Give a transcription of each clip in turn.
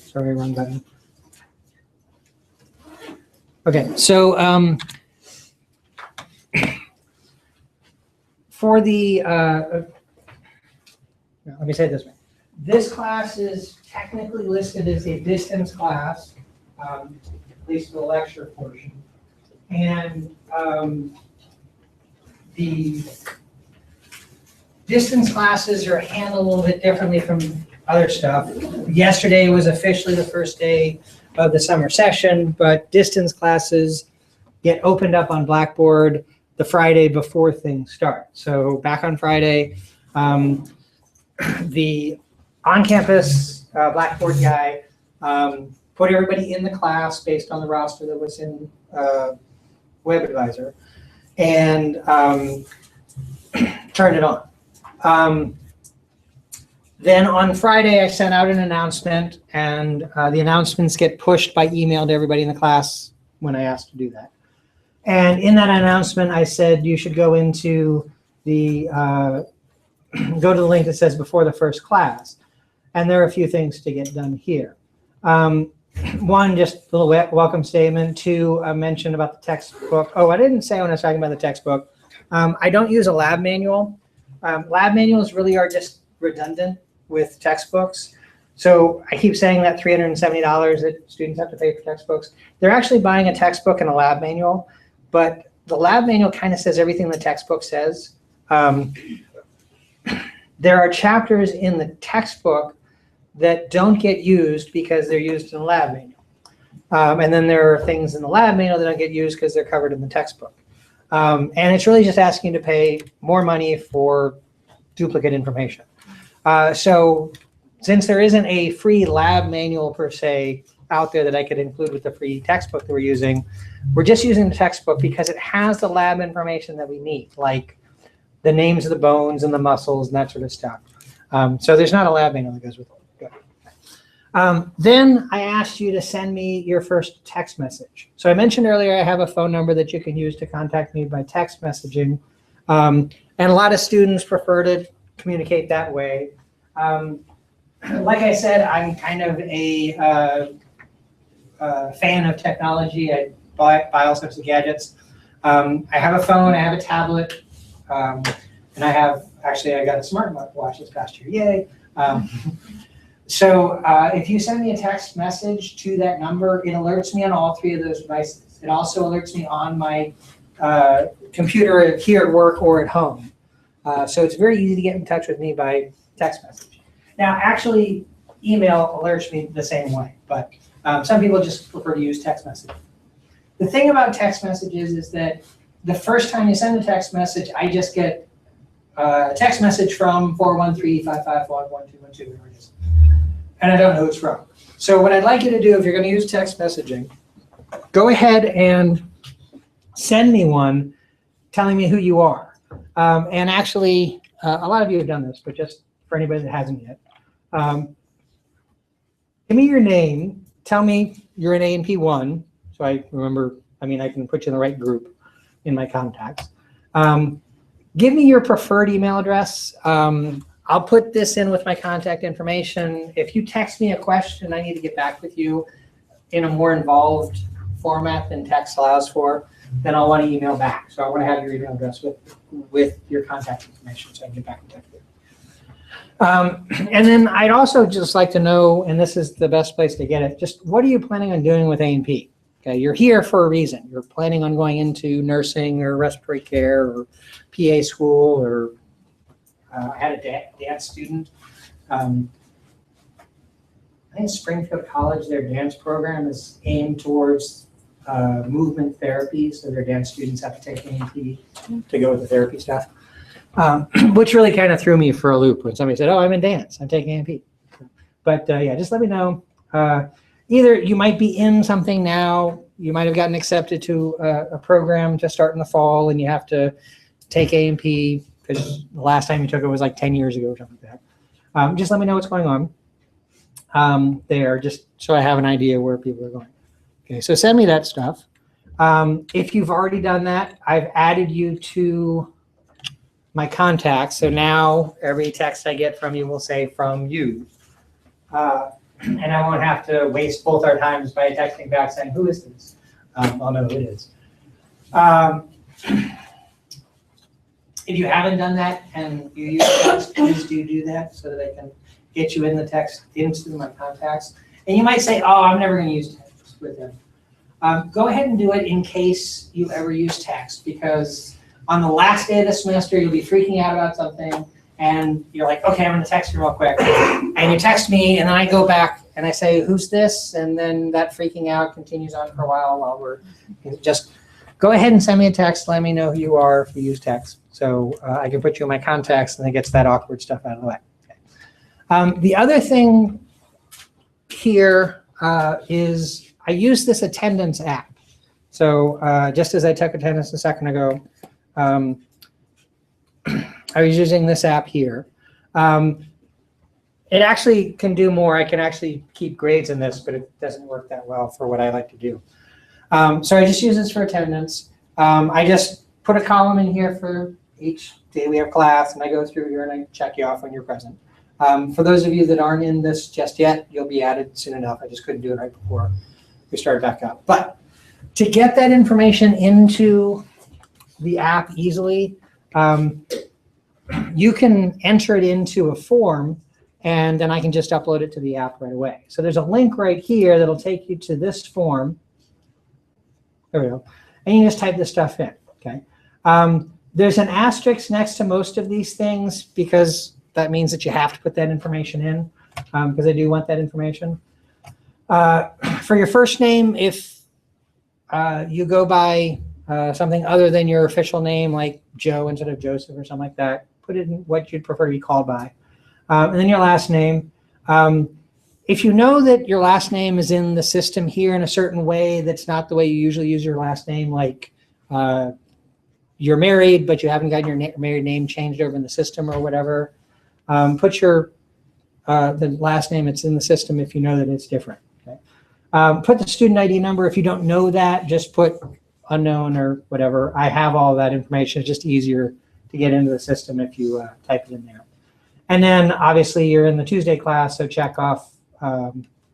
Sorry, wrong button. Okay, so for the, let me say it this way. This class is technically listed as a distance class, at least for the lecture portion. And the distance classes are handled a little bit differently from other stuff. Yesterday was officially the first day of the summer session, but distance classes get opened up on Blackboard the Friday before things start. So back on Friday, the on-campus Blackboard guy put everybody in the class based on the roster that was in WebAdvisor and turned it on. Then on Friday, I sent out an announcement, and the announcements get pushed by email to everybody in the class when I asked to do that. And in that announcement, I said you should go into the go to the link that says before the first class. And there are a few things to get done here. One, just a little welcome statement. Two, a mention about the textbook. Oh, I didn't say when I was talking about the textbook. I don't use a lab manual. Lab manuals really are just redundant with textbooks. So I keep saying that $370 that students have to pay for textbooks. They're actually buying a textbook and a lab manual, but the lab manual kind of says everything the textbook says. There are chapters in the textbook that don't get used because they're used in the lab manual. And then there are things in the lab manual that don't get used because they're covered in the textbook. And it's really just asking you to pay more money for duplicate information. So since there isn't a free lab manual per se out there that I could include with the free textbook that we're using, we're just using the textbook because it has the lab information that we need, like the names of the bones and the muscles and that sort of stuff. So there's not a lab manual that goes with it. Good. Then I asked you to send me your first text message. So I mentioned earlier I have a phone number that you can use to contact me by text messaging. And a lot of students prefer to communicate that way. Like I said, I'm kind of a fan of technology. I buy all sorts of gadgets. I have a phone, I have a tablet, and I got a smart watch this past year, yay. So if you send me a text message to that number, it alerts me on all three of those devices. It also alerts me on my computer here at work or at home. So it's very easy to get in touch with me by text message. Now, actually, email alerts me the same way, but some people just prefer to use text message. The thing about text messages is that the first time you send a text message, I just get a text message from 413-551-1212, whatever it is. And I don't know who it's from. So what I'd like you to do, if you're going to use text messaging, go ahead and send me one telling me who you are. And actually, a lot of you have done this, but just for anybody that hasn't yet, give me your name. Tell me you're in A&P 1, so I remember, I can put you in the right group in my contacts. Give me your preferred email address. I'll put this in with my contact information. If you text me a question, I need to get back with you in a more involved format than text allows for, then I'll want to email back. So I want to have your email address with your contact information so I can get back in touch with you. And then I'd also just like to know, and this is the best place to get it, just what are you planning on doing with A&P? Okay, you're here for a reason. You're planning on going into nursing or respiratory care or PA school, or I had a dance student. I think Springfield College, their dance program is aimed towards movement therapy, so their dance students have to take A&P to go with the therapy stuff, which really kind of threw me for a loop when somebody said, oh, I'm in dance, I'm taking A&P. But yeah, just let me know. Either you might be in something now, you might have gotten accepted to a program to start in the fall and you have to take A&P because the last time you took it was like 10 years ago or something like that. Just let me know what's going on there, just so I have an idea where people are going. Okay, so send me that stuff. If you've already done that, I've added you to my contacts. So now every text I get from you will say from you. and I won't have to waste both our times by texting back saying, who is this? I'll know who it is. If you haven't done that and you use text, please do that so that I can get you in the text into my contacts. And you might say, oh, I'm never going to use text with them. Go ahead and do it in case you ever use text, because on the last day of the semester, you'll be freaking out about something, and you're like, okay, I'm going to text you real quick. And you text me, and then I go back and I say, who's this? And then that freaking out continues on for a while we're just go ahead and send me a text. Let me know who you are if you use text. So I can put you in my contacts, and it gets that awkward stuff out of the way. Okay. The other thing here is I use this attendance app. So just as I took attendance a second ago, I was using this app here. It actually can do more. I can actually keep grades in this, but it doesn't work that well for what I like to do. So I just use this for attendance. I just put a column in here for each day we have class, and I go through here and I check you off when you're present. For those of you that aren't in this just yet, you'll be added soon enough. I just couldn't do it right before we started back up. But to get that information into the app easily, you can enter it into a form, and then I can just upload it to the app right away. So there's a link right here that'll take you to this form. There we go. And you just type this stuff in, okay? There's an asterisk next to most of these things because that means that you have to put that information in, because I do want that information. For your first name, if you go by something other than your official name, like Joe instead of Joseph or something like that, put it in what you'd prefer to be called by. And then your last name. If you know that your last name is in the system here in a certain way that's not the way you usually use your last name, like you're married but you haven't gotten your married name changed over in the system or whatever, put your the last name that's in the system if you know that it's different. Okay? Put the student ID number. If you don't know that, just put unknown or whatever. I have all that information. It's just easier to get into the system if you type it in there. And then obviously you're in the Tuesday class, so check off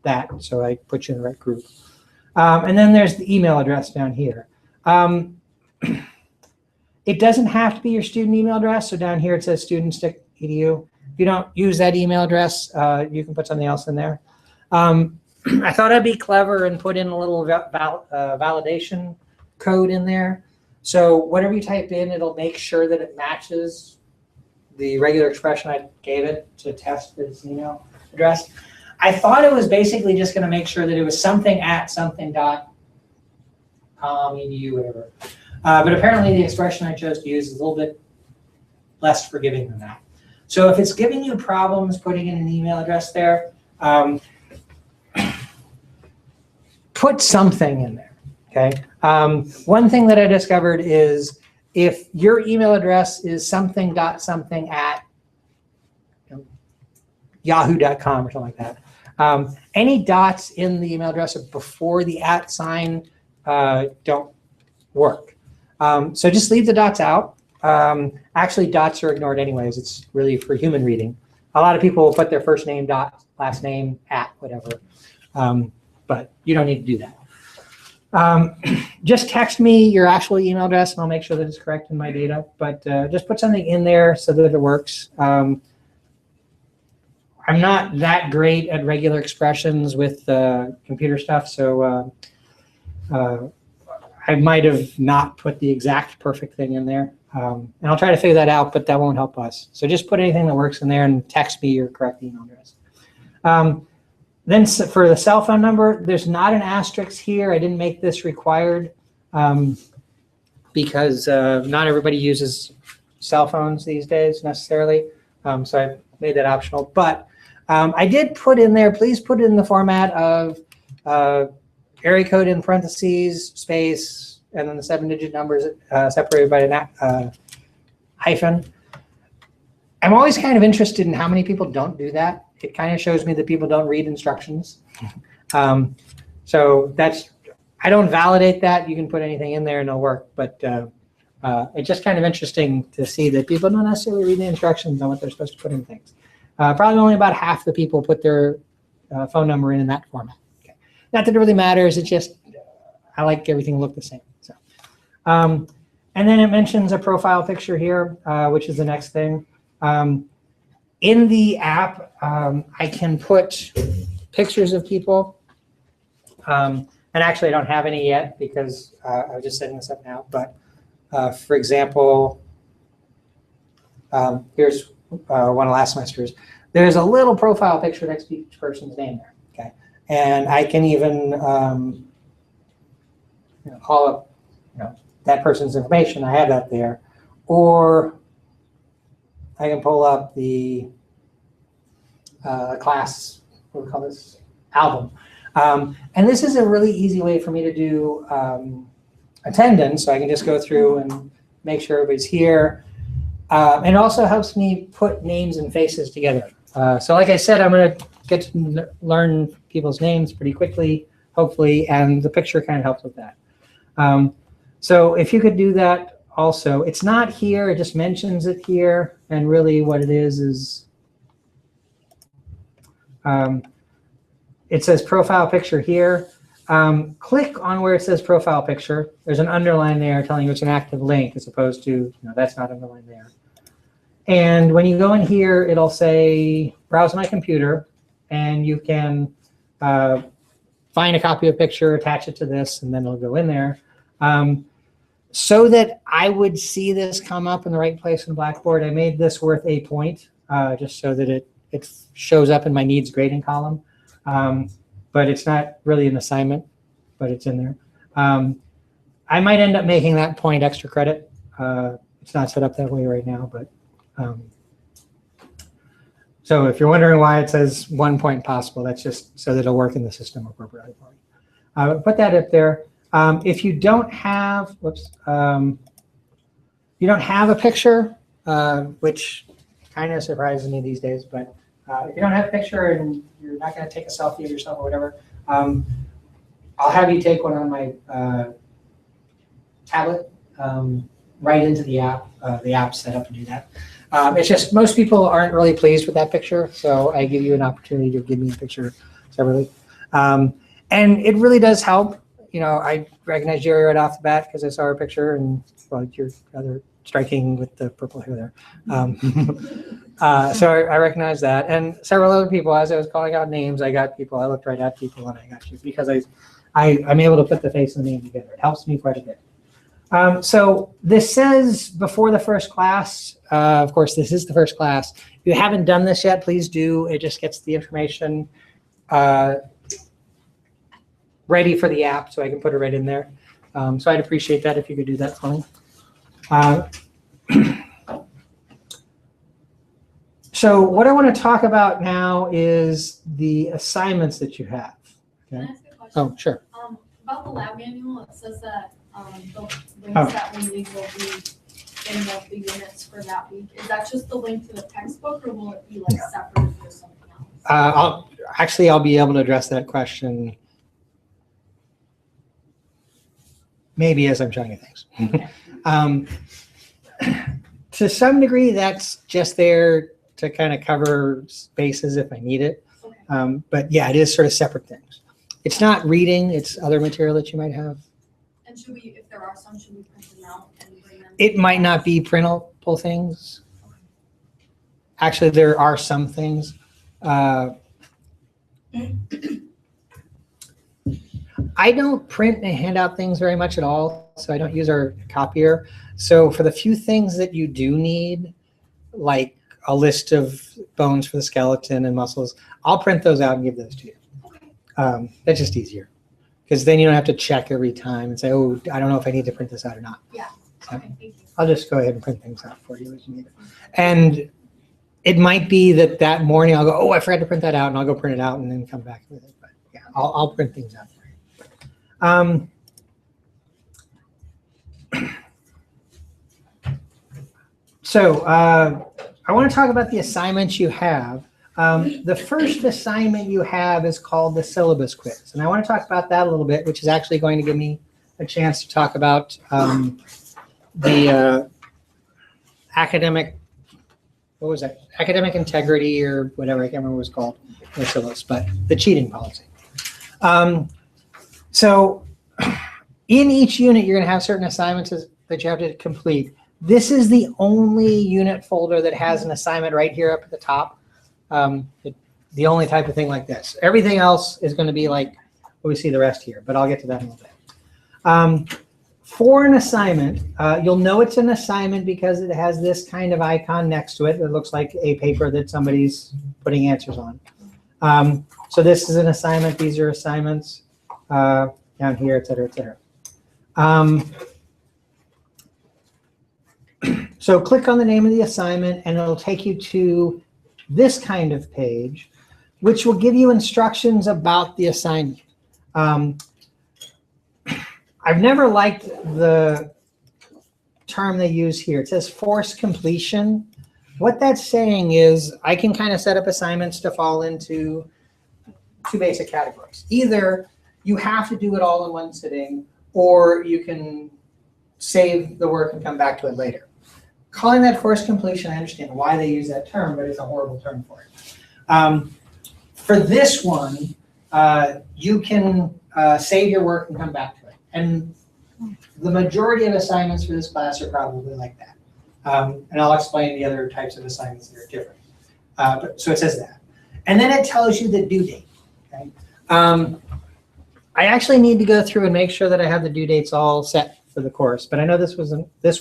that, so I put you in the right group. And then there's the email address down here. It doesn't have to be your student email address, so down here it says students.edu. If you don't use that email address, you can put something else in there. I thought I'd be clever and put in a little validation code in there. So whatever you type in, it'll make sure that it matches the regular expression I gave it to test its email address. I thought it was basically just going to make sure that it was something at something.com, edu, whatever. But apparently the expression I chose to use is a little bit less forgiving than that. So if it's giving you problems putting in an email address there, put something in there, okay? One thing that I discovered is if your email address is something.something at yahoo.com or something like that, any dots in the email address before the @ sign don't work. So just leave the dots out. Actually, dots are ignored anyways. It's really for human reading. A lot of people will put their first name dot, last name at, whatever. But you don't need to do that. Just text me your actual email address and I'll make sure that it's correct in my data. But just put something in there so that it works. I'm not that great at regular expressions with computer stuff, so I might have not put the exact perfect thing in there. And I'll try to figure that out, but that won't help us. So just put anything that works in there and text me your correct email address. Then for the cell phone number, there's not an asterisk here. I didn't make this required because not everybody uses cell phones these days necessarily. So I made that optional. But I did put in there, please put it in the format of area code in parentheses, space, and then the 7-digit numbers separated by a hyphen. I'm always kind of interested in how many people don't do that. It kind of shows me that people don't read instructions. So that's, I don't validate that. You can put anything in there and it'll work. But it's just kind of interesting to see that people don't necessarily read the instructions on what they're supposed to put in things. Probably only about half the people put their phone number in that format. Okay. Not that it really matters. It just, I like everything to look the same. So, and then it mentions a profile picture here, which is the next thing. In the app, I can put pictures of people. And actually, I don't have any yet because I was just setting this up now. But for example, here's one of last semester's. There's a little profile picture next to each person's name there. Okay, and I can even call up that person's information. I have that there, or I can pull up the class, what do we call this, album. And this is a really easy way for me to do attendance, so I can just go through and make sure everybody's here. And it also helps me put names and faces together. So like I said, I'm going to get to learn people's names pretty quickly, hopefully, and the picture kind of helps with that. So if you could do that also. It's not here, it just mentions it here, and really what it is it says profile picture here. Click on where it says profile picture. There's an underline there telling you it's an active link as opposed to, that's not underlined there. And when you go in here, it'll say browse my computer, and you can find a copy of a picture, attach it to this, and then it'll go in there. So that I would see this come up in the right place in Blackboard, I made this worth a point, just so that it shows up in my needs grading column. But it's not really an assignment, but it's in there. I might end up making that point extra credit. It's not set up that way right now, but so if you're wondering why it says 1 point possible, that's just so that it'll work in the system appropriately for you. Put that up there. If you don't have, you don't have a picture, which kind of surprises me these days, but if you don't have a picture and you're not going to take a selfie of yourself or whatever, I'll have you take one on my tablet right into the app. The app's set up to do that. It's just most people aren't really pleased with that picture, so I give you an opportunity to give me a picture separately. And it really does help. I recognize Jerry right off the bat because I saw her picture, and well, you're rather striking with the purple hair there. So I recognize that. And several other people, as I was calling out names, I looked right at people and I got you because I'm able to put the face and the name together. It helps me quite a bit. So this says before the first class, of course, this is the first class. If you haven't done this yet, please do. It just gets the information ready for the app so I can put it right in there. So I'd appreciate that if you could do that for me. So what I want to talk about now is the assignments that you have. Okay. Can I ask a question? Oh, sure. About the lab manual, it says that the links that we need will be in the units for that week. Is that just the link to the textbook, or will it be like separate for something else? I'll be able to address that question maybe as I'm showing you things. Okay. To some degree, that's just there to kind of cover spaces if I need it. Okay. But yeah, it is sort of separate things. It's not reading, it's other material that you might have. And should we, if there are some, should we print them out and bring them? It might not be printable things. Actually, there are some things. I don't print and hand out things very much at all, so I don't use our copier. So for the few things that you do need, like a list of bones for the skeleton and muscles, I'll print those out and give those to you. That's just easier, because then you don't have to check every time and say, oh, I don't know if I need to print this out or not. Yeah. So Okay, thank you. I'll just go ahead and print things out for you as you need it. And it might be that morning I'll go, oh, I forgot to print that out, and I'll go print it out and then come back with it. But yeah, I'll print things out for you. So I want to talk about the assignments you have. The first assignment you have is called the syllabus quiz. And I want to talk about that a little bit, which is actually going to give me a chance to talk about the academic, what was that? Academic integrity or whatever, I can't remember what it was called. but the cheating policy. So in each unit, you're going to have certain assignments that you have to complete. This is the only unit folder that has an assignment right here up at the top. The only type of thing like this. Everything else is going to be like what we see the rest here, but I'll get to that in a little bit. For an assignment, you'll know it's an assignment because it has this kind of icon next to it that looks like a paper that somebody's putting answers on. So this is an assignment. These are assignments down here, et cetera, et cetera. So click on the name of the assignment and it'll take you to this kind of page, which will give you instructions about the assignment. I've never liked the term they use here. It says forced completion. What that's saying is I can kind of set up assignments to fall into two basic categories. Either you have to do it all in one sitting, or you can save the work and come back to it later. Calling that forced completion, I understand why they use that term, but it's a horrible term for it. For this one, you can save your work and come back to it. And the majority of assignments for this class are probably like that. And I'll explain the other types of assignments that are different. So it says that. And then it tells you the due date. Okay? I actually need to go through and make sure that I have the due dates all set for the course, but I know this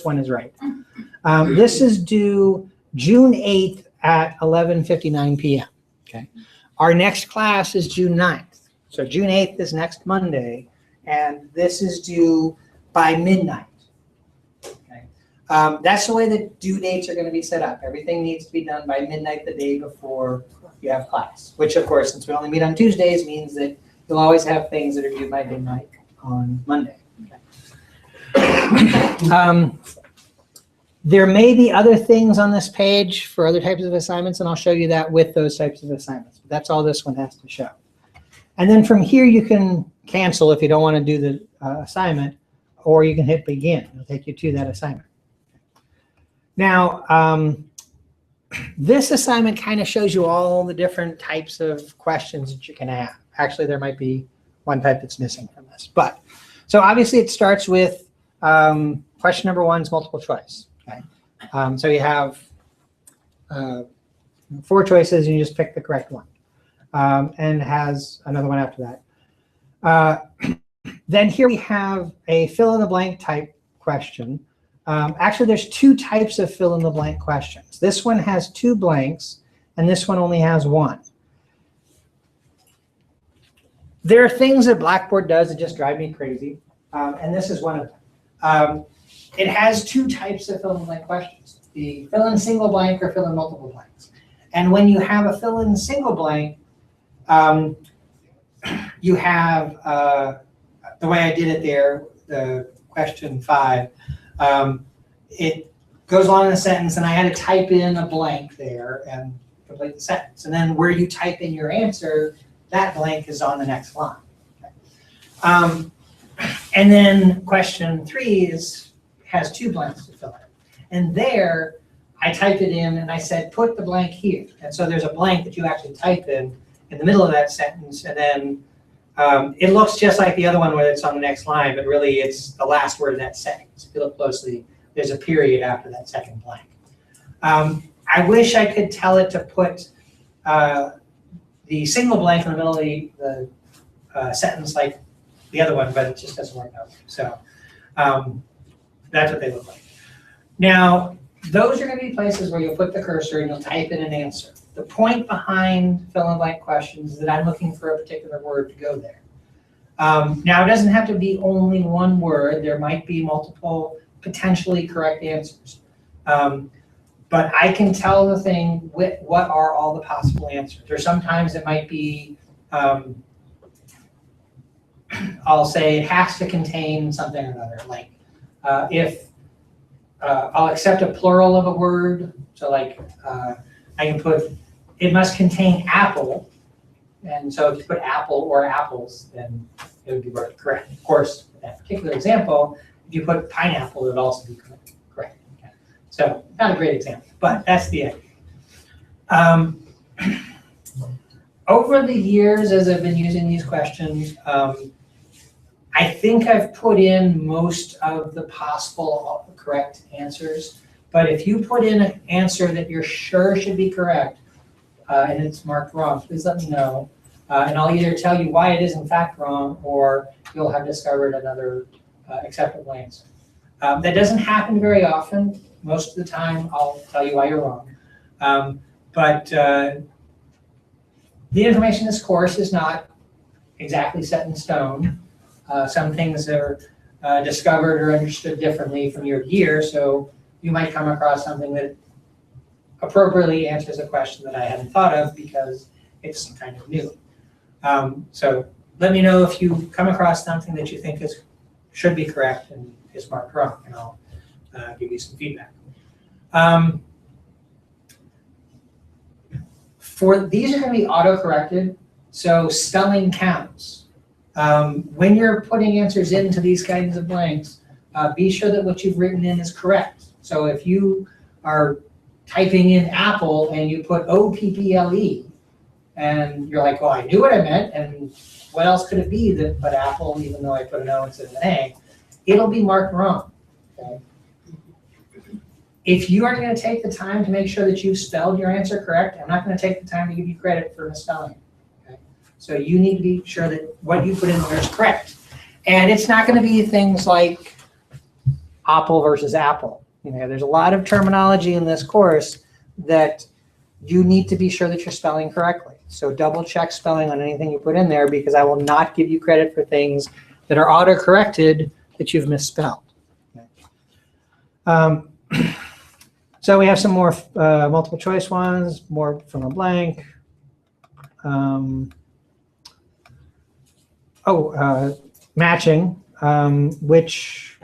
one is right. This is due June 8th at 11:59 p.m. Okay. Our next class is June 9th. So June 8th is next Monday, and this is due by midnight. Okay. That's the way the due dates are going to be set up. Everything needs to be done by midnight the day before you have class, which of course, since we only meet on Tuesdays, means that you'll always have things that are due by midnight on Monday. Okay. There may be other things on this page for other types of assignments, and I'll show you that with those types of assignments. But that's all this one has to show. And then from here, you can cancel if you don't want to do the assignment, or you can hit begin. It'll take you to that assignment. Now, this assignment kind of shows you all the different types of questions that you can have. Actually, there might be one type that's missing from this. But so obviously, it starts with question number 1 is multiple choice. Okay. So you have 4 choices, and you just pick the correct one. And it has another one after that. Then here we have a fill-in-the-blank type question. Actually, there's 2 types of fill-in-the-blank questions. This one has 2 blanks, and this one only has 1. There are things that Blackboard does that just drive me crazy, and this is one of them. It has 2 types of fill-in-the-blank questions, the fill-in single blank or fill-in multiple blanks. And when you have a fill-in single blank, you have, the way I did it there, the question 5, it goes on in a sentence, and I had to type in a blank there and complete the sentence. And then where you type in your answer, that blank is on the next line. Okay. And then question 3 has 2 blanks to fill in. And there, I typed it in and I said, put the blank here. And so there's a blank that you actually type in the middle of that sentence. And then it looks just like the other one where it's on the next line, but really it's the last word of that sentence. If you look closely, there's a period after that second blank. I wish I could tell it to put the single blank in the middle of the sentence like the other one, but it just doesn't work out. So that's what they look like. Now, those are going to be places where you'll put the cursor and you'll type in an answer. The point behind fill-in-the-blank questions is that I'm looking for a particular word to go there. Now, it doesn't have to be only one word. There might be multiple potentially correct answers. But I can tell the thing what are all the possible answers. Or sometimes it might be, I'll say it has to contain something or another. Like if I'll accept a plural of a word. So like I can put, it must contain apple. And so if you put apple or apples, then it would be correct. Of course, in that particular example, if you put pineapple, it would also be correct. Okay. So not a great example, but that's the idea. Over the years, as I've been using these questions, I think I've put in most of the possible correct answers. But if you put in an answer that you're sure should be correct, and it's marked wrong, please let me know. And I'll either tell you why it is in fact wrong, or you'll have discovered another acceptable answer. That doesn't happen very often. Most of the time, I'll tell you why you're wrong. But the information in this course is not exactly set in stone. Some things are discovered or understood differently from year to year, so you might come across something that appropriately answers a question that I hadn't thought of because it's kind of new. So let me know if you come across something that you think should be correct and is marked wrong, and I'll give you some feedback. These are going to be auto-corrected, so spelling counts. When you're putting answers into these kinds of blanks, be sure that what you've written in is correct. So if you are typing in apple and you put O-P-P-L-E, and you're like, well, I knew what I meant, and what else could it be that but apple, even though I put an O instead of an A, it'll be marked wrong. Okay? If you are going to take the time to make sure that you've spelled your answer correct, I'm not going to take the time to give you credit for misspelling. Okay? So you need to be sure that what you put in there is correct. And it's not going to be things like apple versus apple. You know, there's a lot of terminology in this course that you need to be sure that you're spelling correctly. So double check spelling on anything you put in there, because I will not give you credit for things that are auto-corrected that you've misspelled. Okay. So we have some more multiple choice ones, more from a blank. Matching, which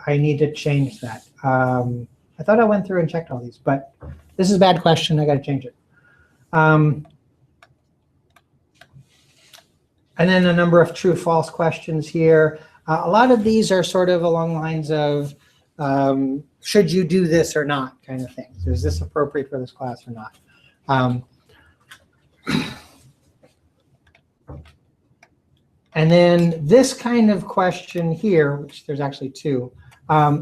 I need to change that. I thought I went through and checked all these, but this is a bad question. I got to change it. And then a number of true-false questions here. A lot of these are sort of along the lines of should you do this or not kind of things. Is this appropriate for this class or not? And then this kind of question here, which there's actually two,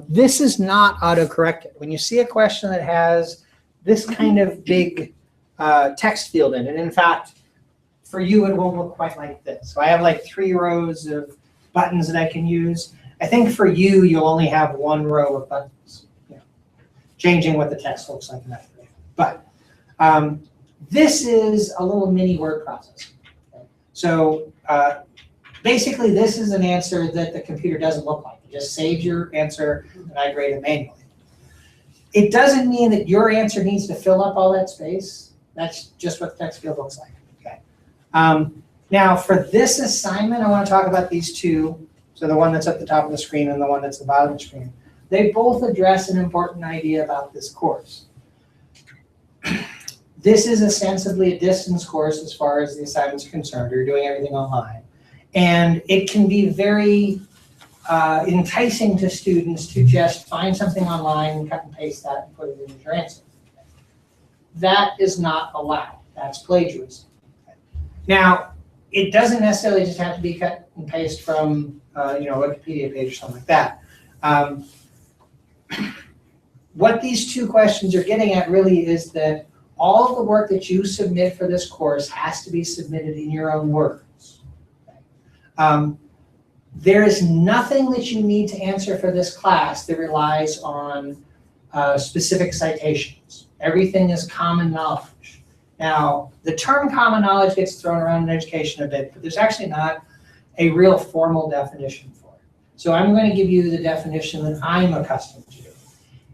this is not auto-corrected. When you see a question that has this kind of big text field in it, in fact, for you, it won't look quite like this. So I have like 3 rows of buttons that I can use. I think for you, you'll only have 1 row of buttons, changing what the text looks like in that way. But this is a little mini word processor. Okay? So basically, this is an answer that the computer doesn't look like. It just saves your answer, and I grade it manually. It doesn't mean that your answer needs to fill up all that space. That's just what the text field looks like. Okay. Now, for this assignment, I want to talk about these two. So the one that's at the top of the screen and the one that's at the bottom of the screen. They both address an important idea about this course. This is ostensibly a distance course as far as the assignments are concerned. You're doing everything online. And it can be very enticing to students to just find something online, cut and paste that, and put it in as your answer. That is not allowed. That's plagiarism. Now, it doesn't necessarily just have to be cut and paste from a Wikipedia page or something like that. What these two questions are getting at really is that all of the work that you submit for this course has to be submitted in your own words. There is nothing that you need to answer for this class that relies on specific citations. Everything is common knowledge. Now, the term common knowledge gets thrown around in education a bit, but there's actually not a real formal definition for it. So I'm going to give you the definition that I'm accustomed to.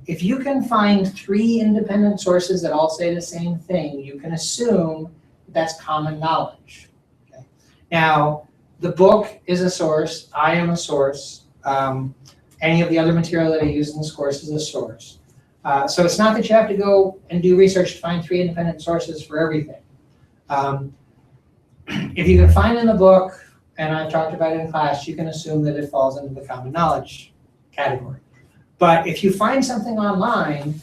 If you can find 3 independent sources that all say the same thing, you can assume that's common knowledge. Okay? Now, the book is a source. I am a source. Any of the other material that I use in this course is a source. So it's not that you have to go and do research to find 3 independent sources for everything. If you can find in the book, and I've talked about it in class, you can assume that it falls into the common knowledge category. But if you find something online,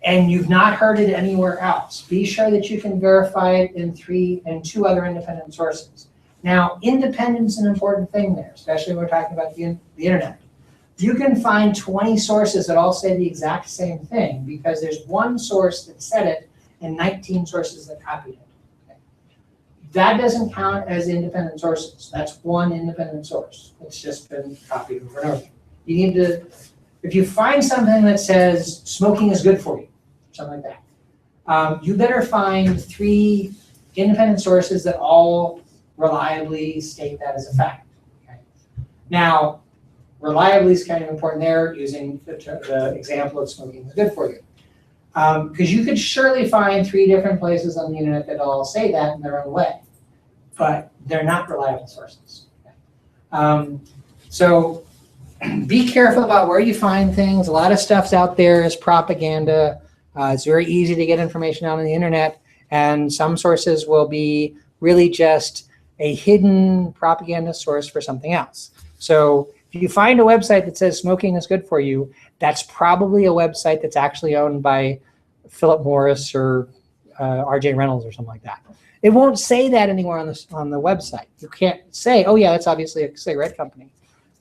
and you've not heard it anywhere else, be sure that you can verify it in 2 other independent sources. Now, independence is an important thing there, especially when we're talking about the internet. You can find 20 sources that all say the exact same thing because there's one source that said it and 19 sources that copied it. Okay? That doesn't count as independent sources. That's one independent source. It's just been copied over and over. You need to, if you find something that says smoking is good for you, something like that, you better find 3 independent sources that all reliably state that as a fact. Okay? Now, reliably is kind of important there, using the example of smoking is good for you. Because you could surely find 3 different places on the internet that all say that in their own way, but they're not reliable sources. Okay? So be careful about where you find things. A lot of stuff's out there as propaganda. It's very easy to get information out on the internet, and some sources will be really just a hidden propaganda source for something else. So if you find a website that says smoking is good for you, that's probably a website that's actually owned by Philip Morris or RJ Reynolds or something like that. It won't say that anywhere on the website. You can't say, oh yeah, that's obviously a cigarette company,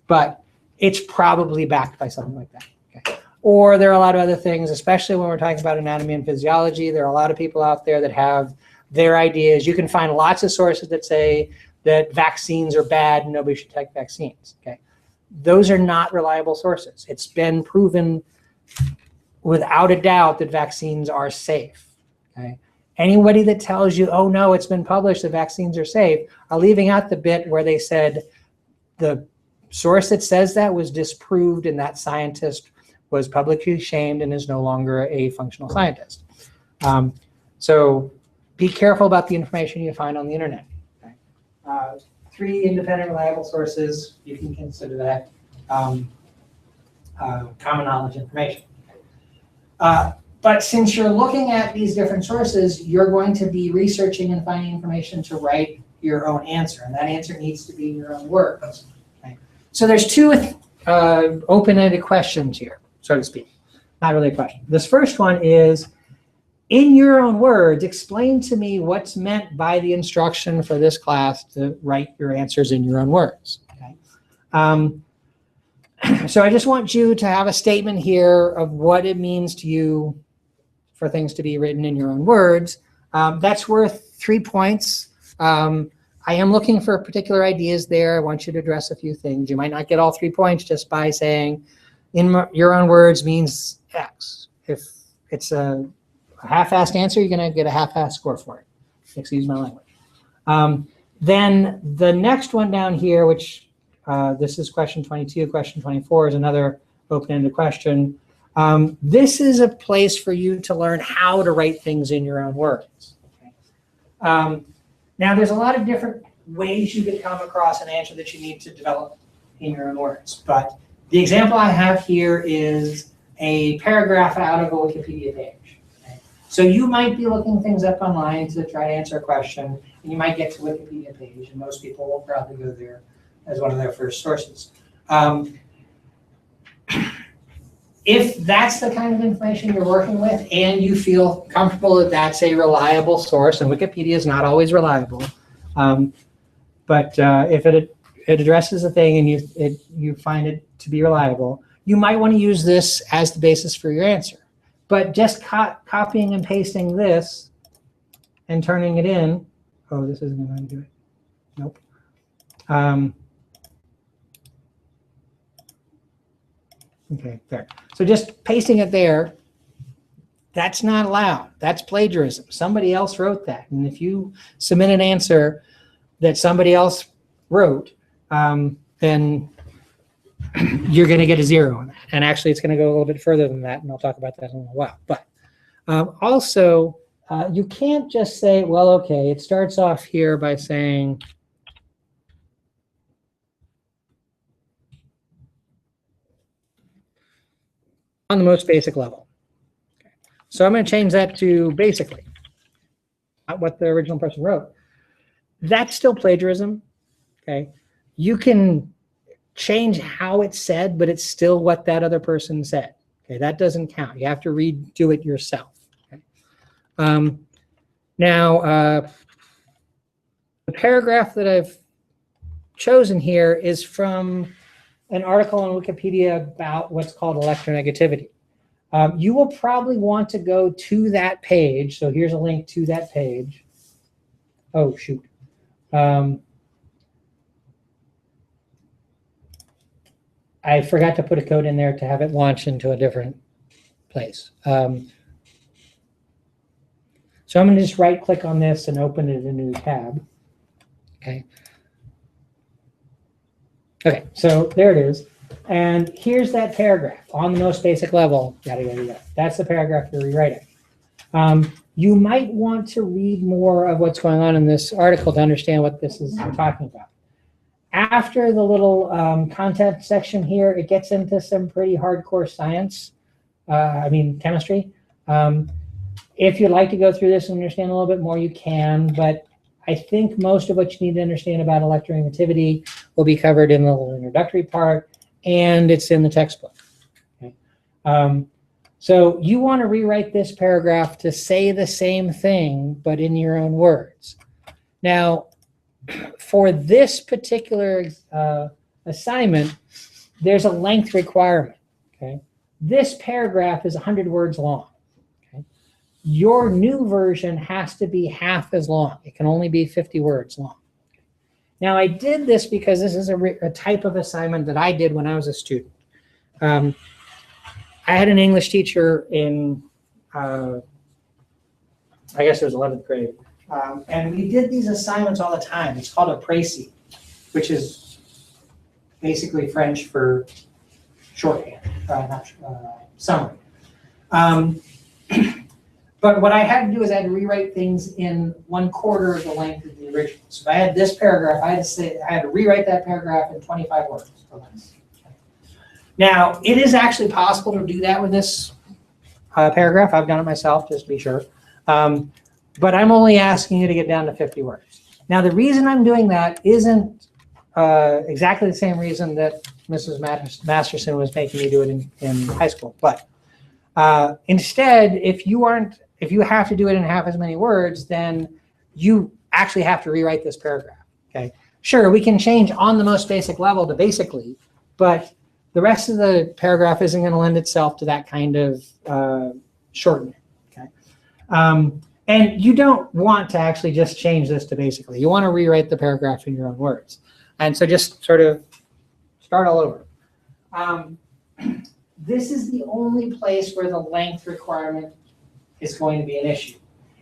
but it's probably backed by something like that. Okay. Or there are a lot of other things, especially when we're talking about anatomy and physiology. There are a lot of people out there that have their ideas. You can find lots of sources that say that vaccines are bad and nobody should take vaccines. Okay. Those are not reliable sources. It's been proven without a doubt that vaccines are safe. Okay. Anybody that tells you, oh no, it's been published that vaccines are safe, are leaving out the bit where they said the source that says that was disproved and that scientist was publicly shamed and is no longer a functional scientist. So be careful about the information you find on the internet. Okay? 3 independent, reliable sources, you can consider that common knowledge information. But since you're looking at these different sources, you're going to be researching and finding information to write your own answer, and that answer needs to be in your own words. Okay? So there's 2 open-ended questions here, so to speak. Not really a question. This first one is, in your own words, explain to me what's meant by the instruction for this class to write your answers in your own words. Okay? So I just want you to have a statement here of what it means to you for things to be written in your own words. That's worth 3 points. I am looking for particular ideas there. I want you to address a few things. You might not get all 3 points just by saying, in your own words means X. If it's a half-assed answer, you're going to get a half-assed score for it. Excuse my language. Then the next one down here, which this is question 22, question 24 is another open-ended question. This is a place for you to learn how to write things in your own words. Okay? Now, there's a lot of different ways you could come across an answer that you need to develop in your own words. But the example I have here is a paragraph out of a Wikipedia page. Okay? So you might be looking things up online to try to answer a question, and you might get to a Wikipedia page, and most people will probably go there as one of their first sources. If that's the kind of information you're working with and you feel comfortable that that's a reliable source, and Wikipedia is not always reliable, but if it addresses a thing and you find it to be reliable, you might want to use this as the basis for your answer. But just copying and pasting this and turning it in, oh, this isn't going to do it. Nope. Okay, there. So just pasting it there, that's not allowed. That's plagiarism. Somebody else wrote that. And if you submit an answer that somebody else wrote, then you're going to get a 0 on that. And actually, it's going to go a little bit further than that, and I'll talk about that in a little while. But also, you can't just say, well, okay, it starts off here by saying, on the most basic level. Okay. So I'm going to change that to basically, not what the original person wrote. That's still plagiarism. Okay. You can change how it's said, but it's still what that other person said. Okay, that doesn't count. You have to redo it yourself. Okay? Now, the paragraph that I've chosen here is from an article on Wikipedia about what's called electronegativity. You will probably want to go to that page. So here's a link to that page. Oh, shoot. I forgot to put a code in there to have it launch into a different place. So I'm going to just right click on this and open it in a new tab. Okay. Okay, so there it is. And here's that paragraph on the most basic level, yada, yada, yada. That's the paragraph you're rewriting. You might want to read more of what's going on in this article to understand what this is talking about. After the little content section here, it gets into some pretty hardcore science, chemistry. If you'd like to go through this and understand a little bit more, you can, but I think most of what you need to understand about electronegativity will be covered in the little introductory part, and it's in the textbook. Okay? So you want to rewrite this paragraph to say the same thing, but in your own words. Now, for this particular assignment, there's a length requirement. Okay? This paragraph is 100 words long. Okay? Your new version has to be half as long. It can only be 50 words long. Now, I did this because this is a type of assignment that I did when I was a student. I had an English teacher in, I guess it was 11th grade. And we did these assignments all the time. It's called a précis, which is basically French for shorthand, summary. But what I had to do is I had to rewrite things in 1/4 of the length of the original. So if I had this paragraph, I had to rewrite that paragraph in 25 words or less. Now, it is actually possible to do that with this paragraph. I've done it myself, just to be sure. But I'm only asking you to get down to 50 words. Now, the reason I'm doing that isn't exactly the same reason that Mrs. Masterson was making me do it in high school. But instead, if you have to do it in half as many words, then you actually have to rewrite this paragraph. Okay. Sure, we can change on the most basic level to basically, but the rest of the paragraph isn't going to lend itself to that kind of shortening. Okay. And you don't want to actually just change this to basically. You want to rewrite the paragraph in your own words. And so just sort of start all over. This is the only place where the length requirement is going to be an issue.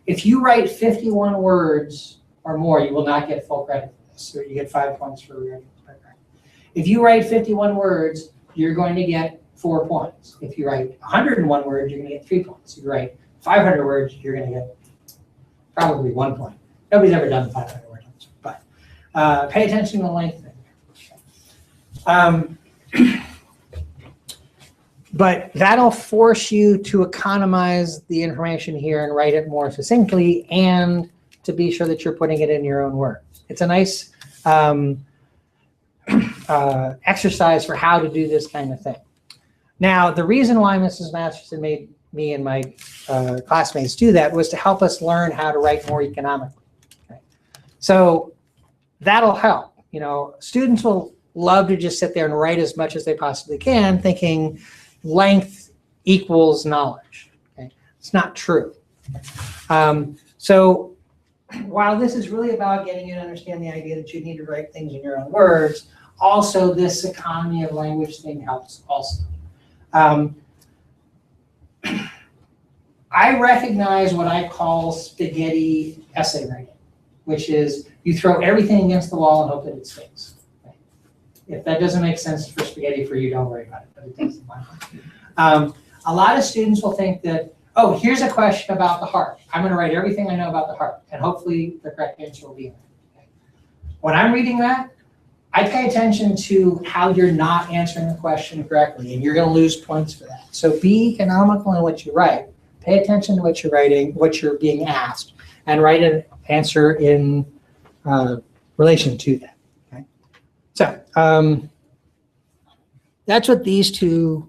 If you write 51 words or more, you will not get full credit for this. So you get 5 points for rewriting the paragraph. If you write 51 words, you're going to get 4 points. If you write 101 words, you're going to get 3 points. If you write 500 words, you're going to get probably 1 point. Nobody's ever done 500 words, but pay attention to the length thing. But that'll force you to economize the information here and write it more succinctly, and to be sure that you're putting it in your own words. It's a nice exercise for how to do this kind of thing. Now, the reason why Mrs. Masterson made me and my classmates do that was to help us learn how to write more economically. Okay? So that'll help. You know, students will love to just sit there and write as much as they possibly can, thinking length equals knowledge. Okay? It's not true. So while this is really about getting you to understand the idea that you need to write things in your own words, also this economy of language thing helps also. I recognize what I call spaghetti essay writing, which is you throw everything against the wall and hope that it sticks. Okay? If that doesn't make sense for spaghetti for you, don't worry about it, but it does. A lot of students will think that, oh, here's a question about the heart. I'm going to write everything I know about the heart, and hopefully the correct answer will be in there. Okay? When I'm reading that, I pay attention to how you're not answering the question correctly, and you're going to lose points for that. So be economical in what you write. Pay attention to what you're writing, what you're being asked, and write an answer in relation to that. Okay? So that's what these two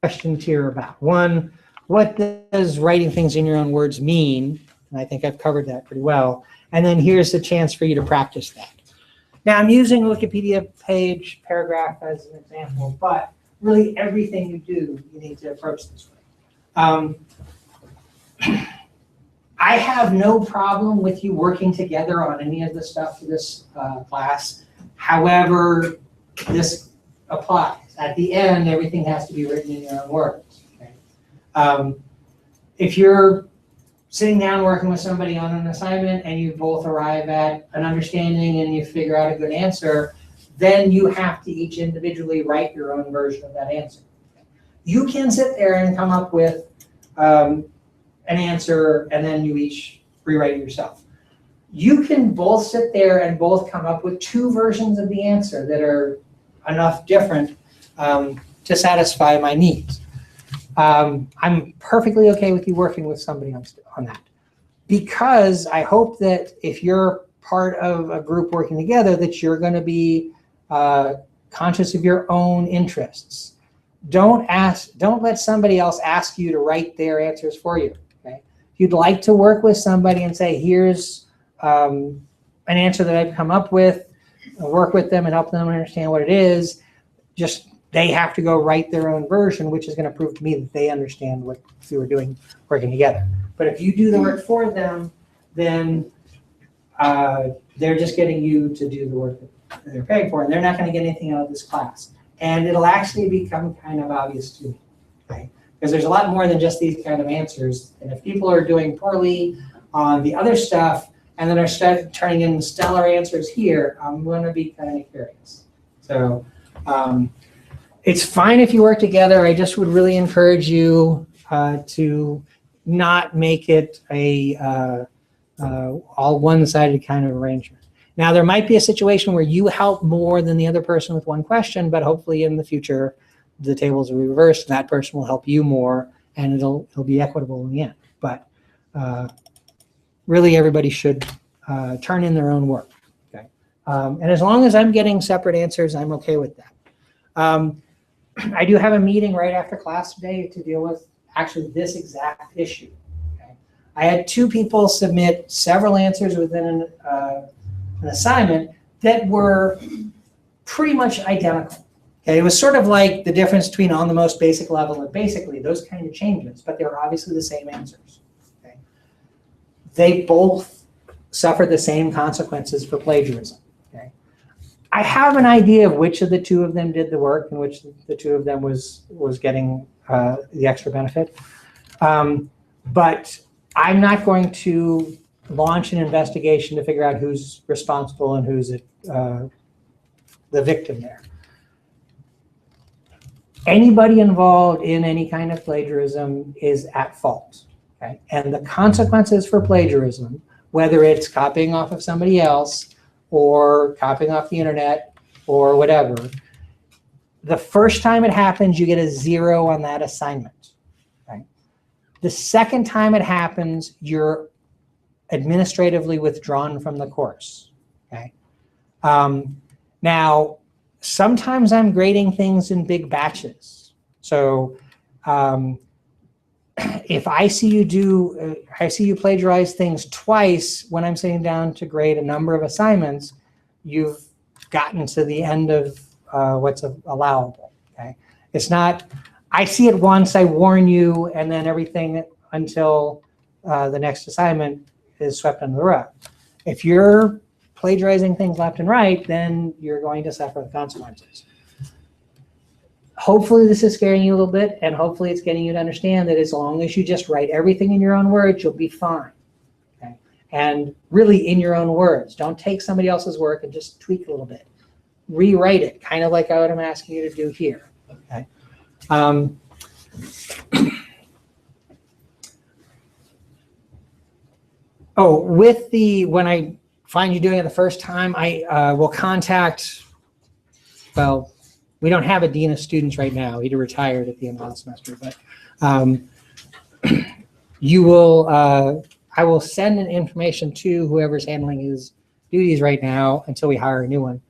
questions here about. One, what does writing things in your own words mean? And I think I've covered that pretty well. And then here's the chance for you to practice that. Now I'm using a Wikipedia page paragraph as an example, but really everything you do, you need to approach this way. I have no problem with you working together on any of the stuff for this class. However, this applies. At the end, everything has to be written in your own words. Okay? If you're sitting down working with somebody on an assignment and you both arrive at an understanding and you figure out a good answer, then you have to each individually write your own version of that answer. You can sit there and come up with an answer and then you each rewrite it yourself. You can both sit there and both come up with two versions of the answer that are enough different to satisfy my needs. I'm perfectly okay with you working with somebody on that, because I hope that if you're part of a group working together, that you're going to be conscious of your own interests. Don't let somebody else ask you to write their answers for you. Okay? If you'd like to work with somebody and say, here's an answer that I've come up with, work with them and help them understand what it is, just they have to go write their own version, which is going to prove to me that they understand what we were doing working together. But if you do the work for them, then they're just getting you to do the work that they're paying for, and they're not going to get anything out of this class. And it'll actually become kind of obvious to me, right? Because there's a lot more than just these kind of answers. And if people are doing poorly on the other stuff and then are turning in stellar answers here, I'm going to be kind of curious. So it's fine if you work together. I just would really encourage you to not make it a all one-sided kind of arrangement. Now, there might be a situation where you help more than the other person with one question, but hopefully in the future, the tables will be reversed, and that person will help you more, and it'll be equitable in the end. But really, everybody should turn in their own work. Okay? And as long as I'm getting separate answers, I'm okay with that. I do have a meeting right after class today to deal with actually this exact issue. Okay? I had 2 people submit several answers within an assignment that were pretty much identical. Okay? It was sort of like the difference between on the most basic level and basically, those kind of changes, but they were obviously the same answers. Okay? They both suffered the same consequences for plagiarism. Okay? I have an idea of which of the 2 of them did the work and which the 2 of them was getting the extra benefit. But I'm not going to launch an investigation to figure out who's responsible and who's the victim there. Anybody involved in any kind of plagiarism is at fault. Okay? And the consequences for plagiarism, whether it's copying off of somebody else or copying off the internet or whatever, the first time it happens, you get a 0 on that assignment. Right? The second time it happens, you're administratively withdrawn from the course. Okay. Now, sometimes I'm grading things in big batches. So if I see you plagiarize things twice when I'm sitting down to grade a number of assignments, you've gotten to the end of what's allowable. Okay. It's not, I see it once, I warn you, and then everything until the next assignment is swept under the rug. If you're plagiarizing things left and right, then you're going to suffer the consequences. Hopefully this is scaring you a little bit, and hopefully it's getting you to understand that as long as you just write everything in your own words, you'll be fine. Okay? And really in your own words. Don't take somebody else's work and just tweak a little bit. Rewrite it, kind of like what I'm asking you to do here. Okay? When I find you doing it the first time, I will contact, well, we don't have a dean of students right now. He retired at the end of the semester, but I will send an information to whoever's handling his duties right now until we hire a new one.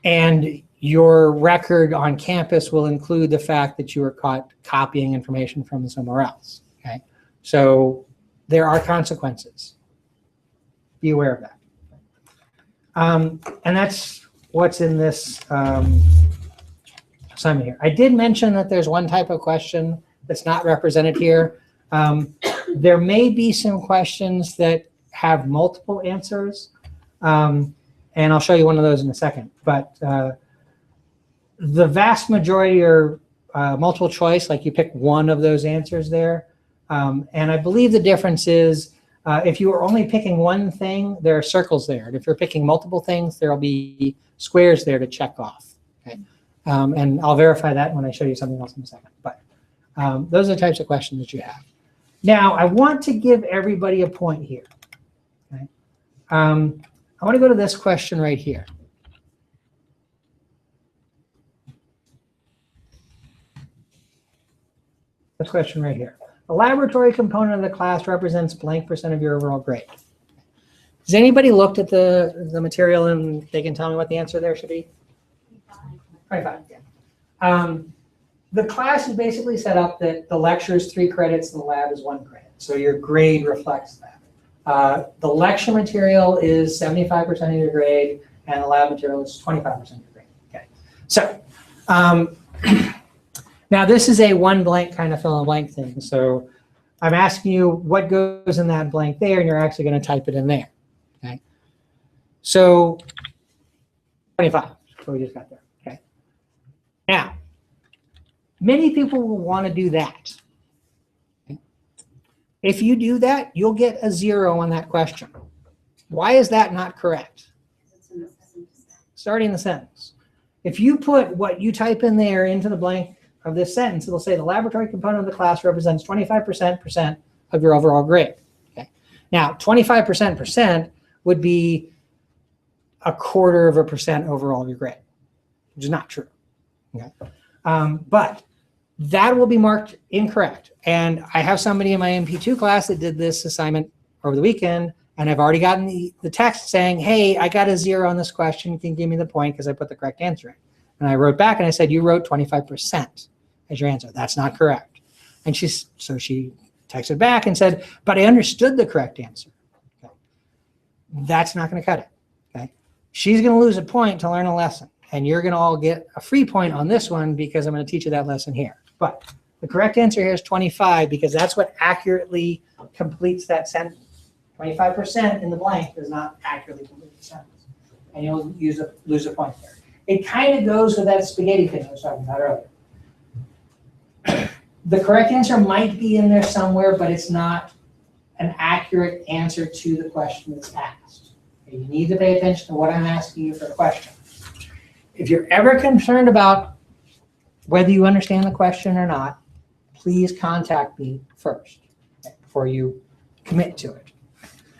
And your record on campus will include the fact that you were caught copying information from somewhere else, okay? So there are consequences. Be aware of that. And that's what's in this assignment here. I did mention that there's one type of question that's not represented here. There may be some questions that have multiple answers, and I'll show you one of those in a second. But the vast majority are multiple choice, like you pick one of those answers there. And I believe the difference is if you are only picking one thing, there are circles there. And if you're picking multiple things, there'll be squares there to check off. Okay? And I'll verify that when I show you something else in a second. But those are the types of questions that you have. Now, I want to give everybody a point here. Okay? I want to go to this question right here. This question right here. The laboratory component of the class represents blank % of your overall grade. Has anybody looked at the material and they can tell me what the answer there should be? 25. Yeah. The class is basically set up that the lecture is 3 credits and the lab is 1 credit. So your grade reflects that. The lecture material is 75% of your grade and the lab material is 25% of your grade. Okay. So now this is a one blank kind of fill in the blank thing. So I'm asking you what goes in that blank there, and you're actually going to type it in there. Okay. So 25. That's what we just got there. Okay. Now, many people will want to do that. Okay. If you do that, you'll get a 0 on that question. Why is that not correct? Starting the sentence. If you put what you type in there into the blank of this sentence, it'll say the laboratory component of the class represents 25% of your overall grade. Okay. Now, 25% would be 1/4% overall of your grade, which is not true. Okay. But that will be marked incorrect. And I have somebody in my MP2 class that did this assignment over the weekend, and I've already gotten the text saying, hey, I got a 0 on this question. You can give me the point because I put the correct answer in. And I wrote back and I said, you wrote 25% as your answer. That's not correct. And she texted back and said, but I understood the correct answer. Okay. That's not going to cut it. Okay. She's going to lose a point to learn a lesson. And you're going to all get a free point on this one because I'm going to teach you that lesson here. But the correct answer here is 25 because that's what accurately completes that sentence. 25% in the blank does not accurately complete the sentence. And you'll lose a point there. It kind of goes with that spaghetti thing I was talking about earlier. The correct answer might be in there somewhere, but it's not an accurate answer to the question that's asked. Okay, you need to pay attention to what I'm asking you for the question. If you're ever concerned about whether you understand the question or not, please contact me first before you commit to it.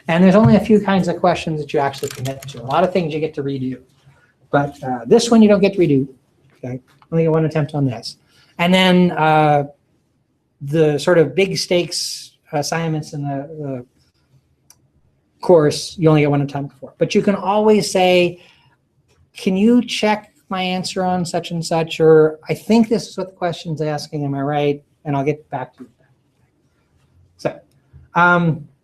And there's only a few kinds of questions that you actually commit to. A lot of things you get to redo. But this one you don't get to redo. Okay, only get one attempt on this. And then the sort of big stakes assignments in the course, you only get one attempt for. But you can always say, can you check my answer on such and such? Or I think this is what the question's asking. Am I right? And I'll get back to you. So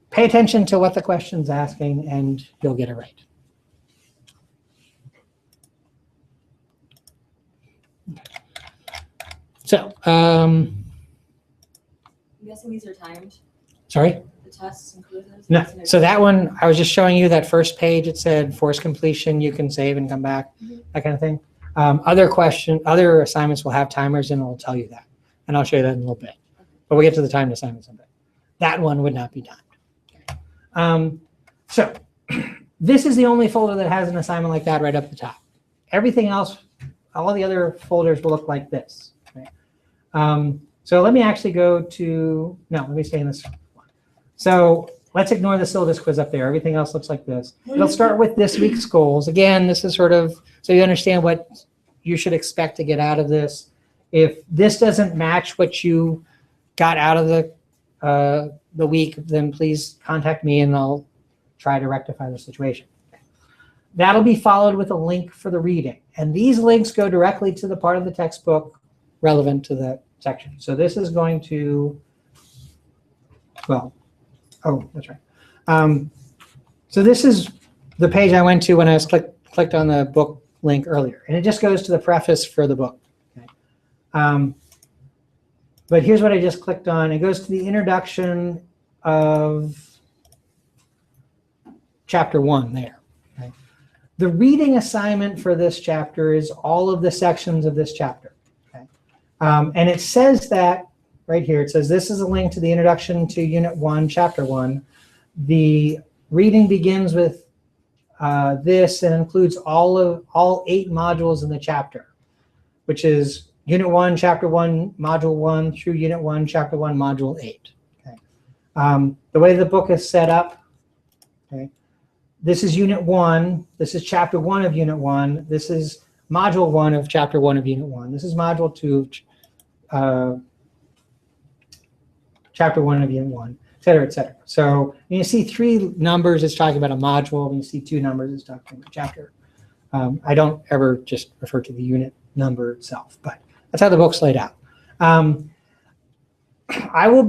pay attention to what the question's asking and you'll get it right. So, I'm guessing these are timed, sorry? the tests and quizzes? No, so that one, I was just showing you that first page. It said force completion, you can save and come back, that kind of thing. Other assignments will have timers and it'll tell you that. And I'll show you that in a little bit. But we'll get to the timed assignments in a bit. That one would not be timed. So this is the only folder that has an assignment like that right up the top. Everything else, all the other folders will look like this. So let me actually go to, no, let me stay in this one. So let's ignore the syllabus quiz up there. Everything else looks like this. It'll start with this week's goals. Again, this is sort of, so you understand what you should expect to get out of this. If this doesn't match what you got out of the week, then please contact me and I'll try to rectify the situation. That'll be followed with a link for the reading. And these links go directly to the part of the textbook relevant to the section. So this is going to, well, oh, that's right. So this is the page I went to when I was clicked on the book link earlier. And it just goes to the preface for the book. Okay. But here's what I just clicked on. It goes to the introduction of chapter 1 there. Okay. The reading assignment for this chapter is all of the sections of this chapter. Okay. And it says that right here, it says this is a link to the introduction to Unit 1, Chapter 1. The reading begins with this and includes all 8 modules in the chapter, which is Unit 1, Chapter 1, Module 1 through Unit 1, Chapter 1, Module 8. Okay. The way the book is set up, okay, this is Unit 1, this is Chapter 1 of Unit 1, this is Module 1 of Chapter 1 of Unit 1, this is Module 2 of Chapter 1 of Unit 1, et cetera, et cetera. So when you see 3 numbers, it's talking about a module. When you see 2 numbers, it's talking about a chapter. I don't ever just refer to the unit number itself, but that's how the book's laid out. I will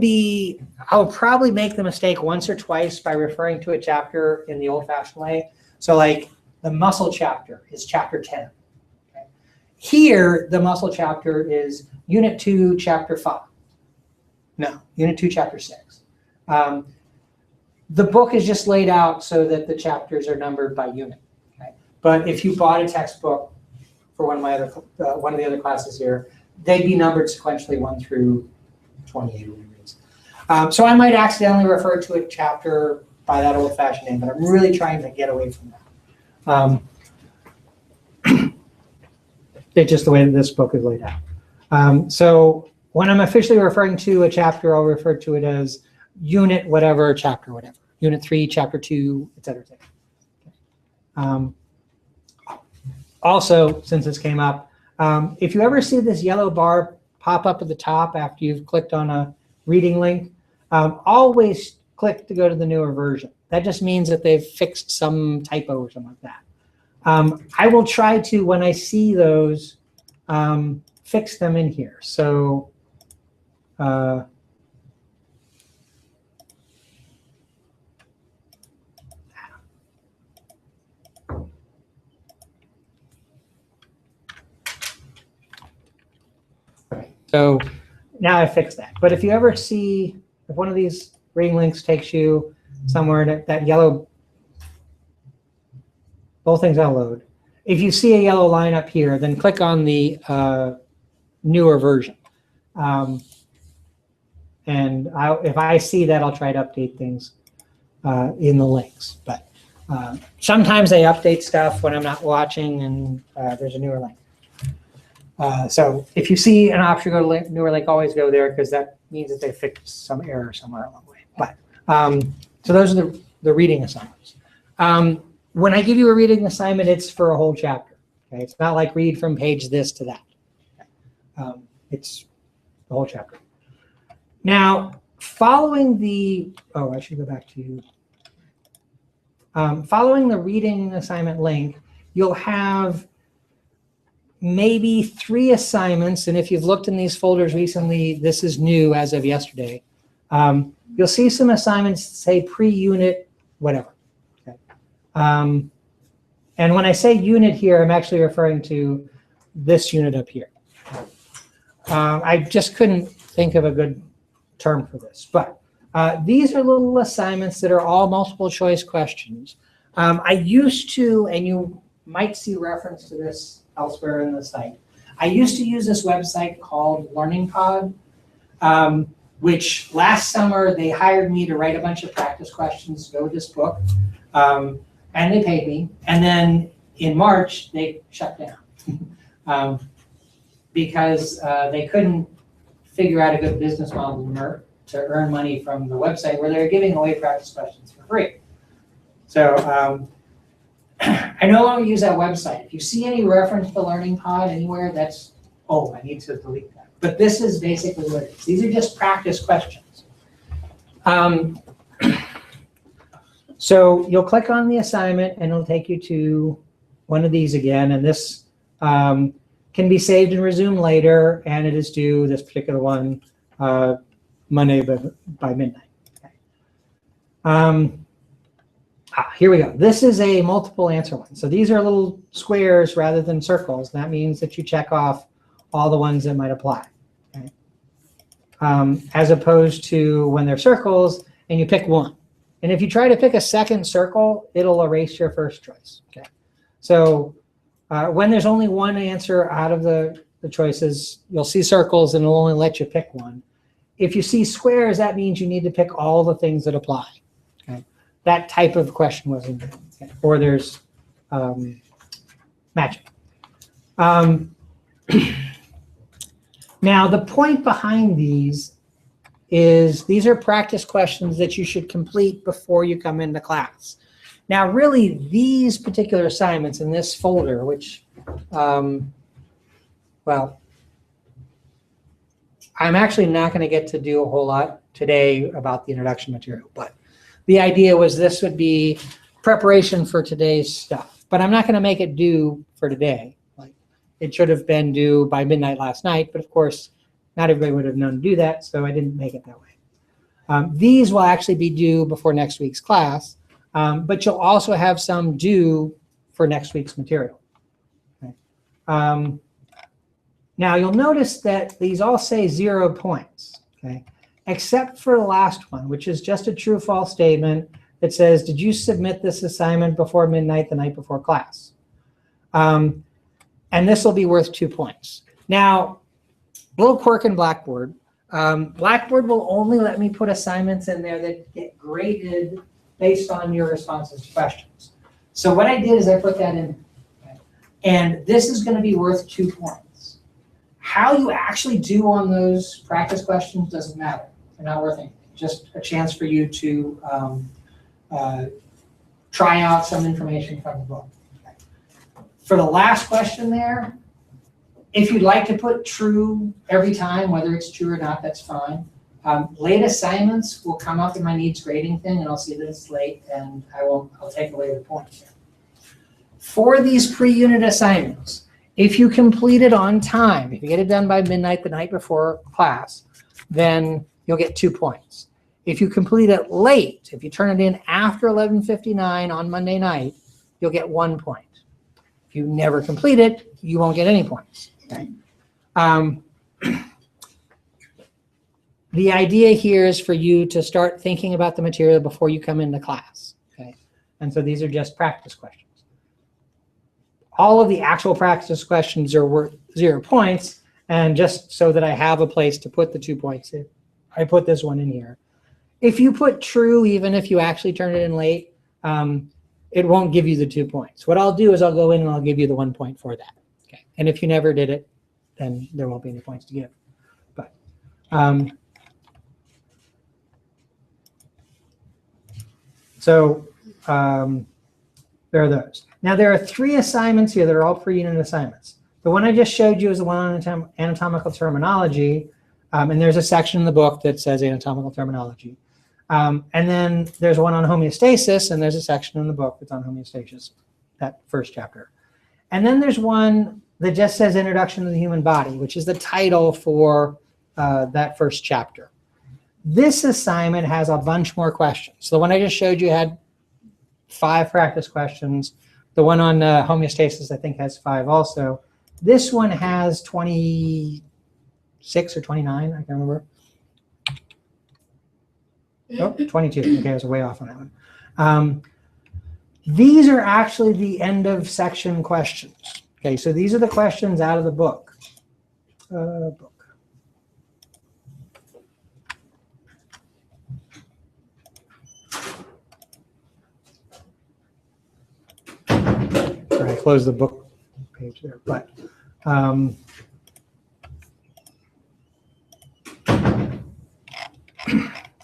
probably make the mistake once or twice by referring to a chapter in the old-fashioned way. So like the muscle chapter is chapter 10. Okay. Here, the muscle chapter is Unit 2, Chapter 5. No, Unit 2, Chapter 6. The book is just laid out so that the chapters are numbered by unit. Okay? But if you bought a textbook for one of the other classes here, they'd be numbered sequentially 1 through 28 or whatever it is. So I might accidentally refer to a chapter by that old-fashioned name, but I'm really trying to get away from that. It's just the way that this book is laid out. So when I'm officially referring to a chapter, I'll refer to it as unit whatever, chapter whatever. Unit 3, chapter 2, et cetera, et cetera. Also, since this came up, if you ever see this yellow bar pop up at the top after you've clicked on a reading link, always click to go to the newer version. That just means that they've fixed some typo or something like that. I will try to, when I see those, fix them in here. So So now I fixed that. But if you ever see, if one of these reading links takes you somewhere, that yellow, both things I'll load. If you see a yellow line up here, then click on the newer version. And if I see that, I'll try to update things in the links. But sometimes they update stuff when I'm not watching and there's a newer link. So if you see an option to go to newer link, always go there because that means that they fixed some error somewhere along the way. But so those are the reading assignments. When I give you a reading assignment, it's for a whole chapter. Okay, it's not like read from page this to that. Okay. It's the whole chapter. Now, following the I should go back to you. Following the reading assignment link, you'll have maybe 3 assignments, and if you've looked in these folders recently, this is new as of yesterday. You'll see some assignments say pre-unit, whatever. Okay. And when I say unit here, I'm actually referring to this unit up here. I just couldn't think of a good term for this, but these are little assignments that are all multiple choice questions. I used to, and you might see reference to this elsewhere in the site. I used to use this website called Learning Pod, which last summer they hired me to write a bunch of practice questions to go with this book, and they paid me. And then in March, they shut down because they couldn't figure out a good business model to earn money from the website where they were giving away practice questions for free. So I no longer use that website. If you see any reference to Learning Pod anywhere, that's, I need to delete that. But this is basically what it is. These are just practice questions. So you'll click on the assignment and it'll take you to one of these again, and this can be saved and resumed later, and it is due, this particular one, Monday by midnight. Okay. Here we go. This is a multiple answer one. So these are little squares rather than circles. That means that you check off all the ones that might apply. Okay. As opposed to when they're circles and you pick one. And if you try to pick a second circle, it'll erase your first choice. Okay. So when there's only one answer out of the choices, you'll see circles and it'll only let you pick one. If you see squares, that means you need to pick all the things that apply. Okay. That type of question wasn't good. Okay. Or there's matching. Now, the point behind these is these are practice questions that you should complete before you come into class. Now, really, these particular assignments in this folder, which, well, I'm actually not going to get to do a whole lot today about the introduction material, but the idea was this would be preparation for today's stuff. But I'm not going to make it due for today. Like, it should have been due by midnight last night, but of course, not everybody would have known to do that, so I didn't make it that way. These will actually be due before next week's class, but you'll also have some due for next week's material. Okay. Now, you'll notice that these all say 0 points, okay, except for the last one, which is just a true-false statement that says, did you submit this assignment before midnight the night before class? And this will be worth 2 points. Now, little quirk in Blackboard. Blackboard will only let me put assignments in there that get graded based on your responses to questions. So what I did is I put that in, okay? And this is going to be worth 2 points. How you actually do on those practice questions doesn't matter. They're not worth anything. Just a chance for you to try out some information from the book. Okay. For the last question there, if you'd like to put true every time, whether it's true or not, that's fine. Late assignments will come up in my needs grading thing, and I'll see that it's late, and I'll take away the points. For these pre-unit assignments, if you complete it on time, if you get it done by midnight the night before class, then you'll get 2 points. If you complete it late, if you turn it in after 11:59 on Monday night, you'll get 1 point. If you never complete it, you won't get any points. Okay. The idea here is for you to start thinking about the material before you come into class. Okay. And so these are just practice questions. All of the actual practice questions are worth 0 points, and just so that I have a place to put the 2 points in, I put this one in here. If you put true, even if you actually turn it in late, it won't give you the 2 points. What I'll do is I'll go in and I'll give you the 1 point for that. Okay. And if you never did it, then there won't be any points to give. But there are those. Now there are 3 assignments here that are all pre-unit assignments. The one I just showed you is the one on anatomical terminology, and there's a section in the book that says anatomical terminology. And then there's one on homeostasis, and there's a section in the book that's on homeostasis, that first chapter. And then there's one that just says Introduction to the Human Body, which is the title for that first chapter. This assignment has a bunch more questions. So the one I just showed you had 5 practice questions. The one on homeostasis, I think, has 5 also. This one has 26 or 29, I can't remember. Oh, 22. Okay, I was way off on that one. These are actually the end of section questions. Okay, so these are the questions out of the book. Sorry, I closed the book page there, but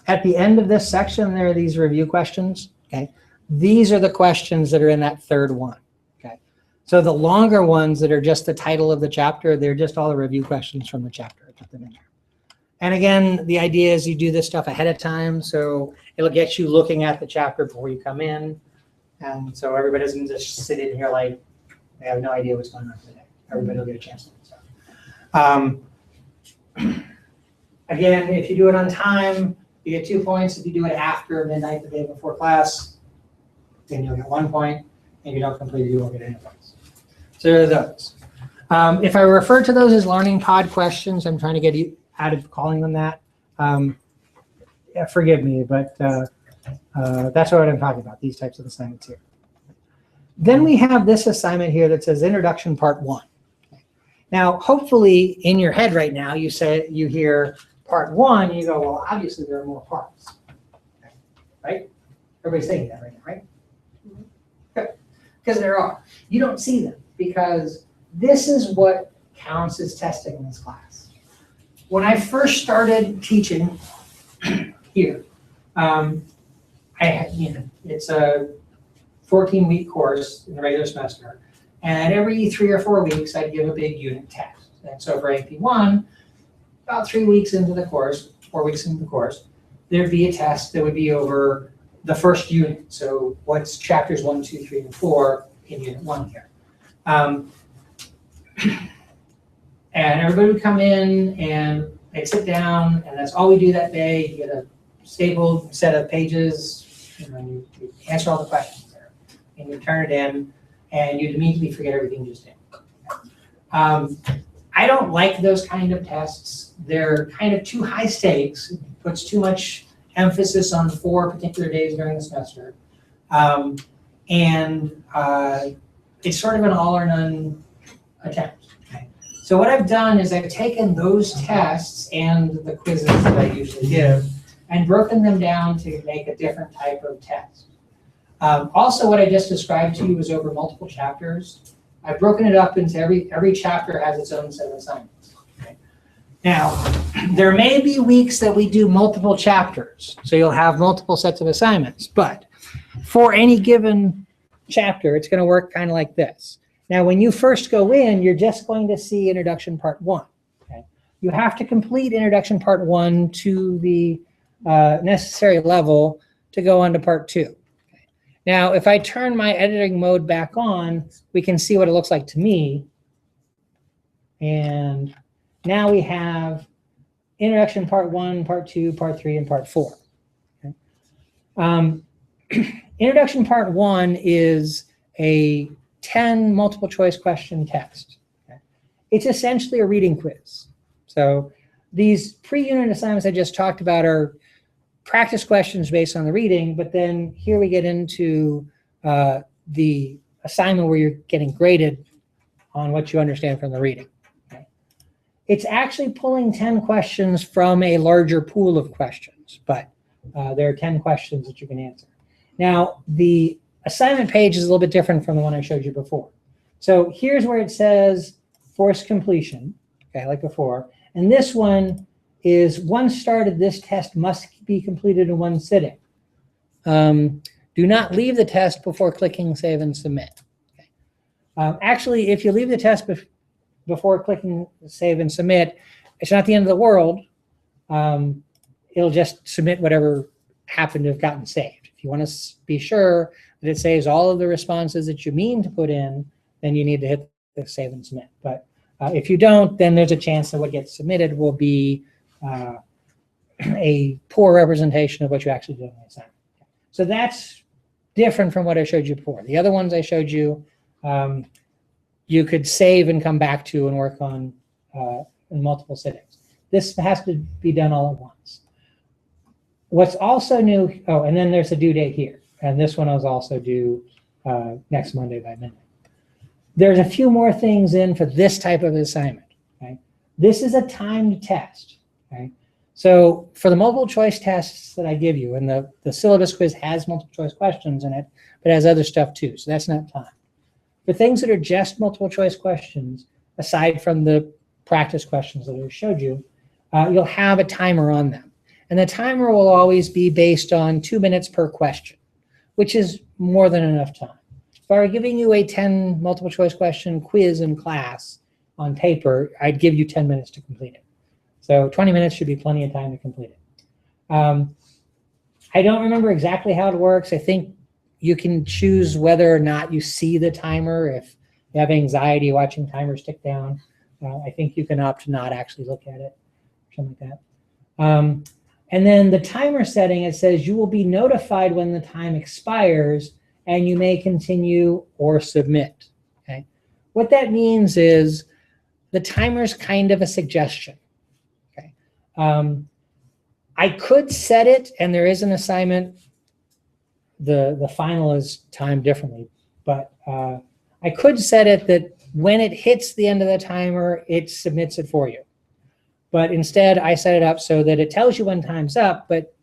at the end of this section, there are these review questions. Okay, these are the questions that are in that third one. Okay, so the longer ones that are just the title of the chapter, they're just all the review questions from the chapter. I put them in there. And again, the idea is you do this stuff ahead of time, so it'll get you looking at the chapter before you come in. And so everybody doesn't just sit in here like they have no idea what's going on today. Everybody will get a chance to do so. Again, if you do it on time, you get 2 points. If you do it after midnight the day before class, then you'll get 1 point. And if you don't complete it, you won't get any points. So there are those. If I refer to those as learning pod questions, I'm trying to get you out of calling them that. Yeah, forgive me, but that's what I'm talking about, these types of assignments here. Then we have this assignment here that says Introduction Part 1. Now, hopefully in your head right now, you hear Part 1, and you go, well, obviously there are more parts, right? Everybody's saying that right now, right? Good, because there are. You don't see them because this is what counts as testing in this class. When I first started teaching here, it's a 14-week course in the regular semester, and every 3 or 4 weeks I'd give a big unit test. And so for AP1, about 3 weeks into the course, 4 weeks into the course, there'd be a test that would be over the first unit. So what's chapters 1, 2, 3, and 4 in unit 1 here. And everybody would come in and they'd sit down, and that's all we do that day. You get a stapled set of pages, and you answer all the questions there. And you turn it in, and you'd immediately forget everything you just did. I don't like those kind of tests. They're kind of too high stakes. It puts too much emphasis on 4 particular days during the semester. It's sort of an all or none attempt. Okay? So what I've done is I've taken those tests and the quizzes that I usually give and broken them down to make a different type of test. Also, what I just described to you is over multiple chapters. I've broken it up into every chapter has its own set of assignments. Okay? Now, there may be weeks that we do multiple chapters, so you'll have multiple sets of assignments, but for any given chapter, it's going to work kind of like this. Now, when you first go in, you're just going to see Introduction Part 1. Okay? You have to complete Introduction Part 1 to the necessary level to go on to Part 2. Okay? Now, if I turn my editing mode back on, we can see what it looks like to me. And now we have Introduction Part 1, Part 2, Part 3, and Part 4. Okay? Introduction Part 1 is a 10 multiple choice question test. Okay? It's essentially a reading quiz. So these pre-unit assignments I just talked about are practice questions based on the reading, but then here we get into the assignment where you're getting graded on what you understand from the reading. Okay? It's actually pulling 10 questions from a larger pool of questions, but there are 10 questions that you can answer. Now, the assignment page is a little bit different from the one I showed you before. So here's where it says forced completion, okay, like before. And this one is, once started, this test must be completed in one sitting. Do not leave the test before clicking save and submit. Okay. Actually, if you leave the test before clicking save and submit, it's not the end of the world. It'll just submit whatever happened to have gotten saved. If you want to be sure that it saves all of the responses that you mean to put in, then you need to hit the save and submit. But if you don't, then there's a chance that what gets submitted will be a poor representation of what you actually did in the assignment. So that's different from what I showed you before. The other ones I showed you, you could save and come back to and work on in multiple sittings. This has to be done all at once. What's also new, oh, and then there's a due date here. And this one is also due next Monday by midnight. There's a few more things in for this type of assignment. Okay? This is a timed test. Okay? So for the multiple choice tests that I give you, and the syllabus quiz has multiple choice questions in it, but it has other stuff too, so that's not timed. For things that are just multiple choice questions, aside from the practice questions that I showed you, you'll have a timer on them. And the timer will always be based on 2 minutes per question, which is more than enough time. If I were giving you a 10 multiple choice question quiz in class on paper, I'd give you 10 minutes to complete it. So 20 minutes should be plenty of time to complete it. I don't remember exactly how it works. I think you can choose whether or not you see the timer. If you have anxiety watching timers tick down, I think you can opt to not actually look at it, something like that. And then the timer setting, it says you will be notified when the time expires and you may continue or submit. Okay. What that means is the timer is kind of a suggestion. Okay. I could set it, and there is an assignment. The final is timed differently, but I could set it that when it hits the end of the timer, it submits it for you. But instead, I set it up so that it tells you when time's up, but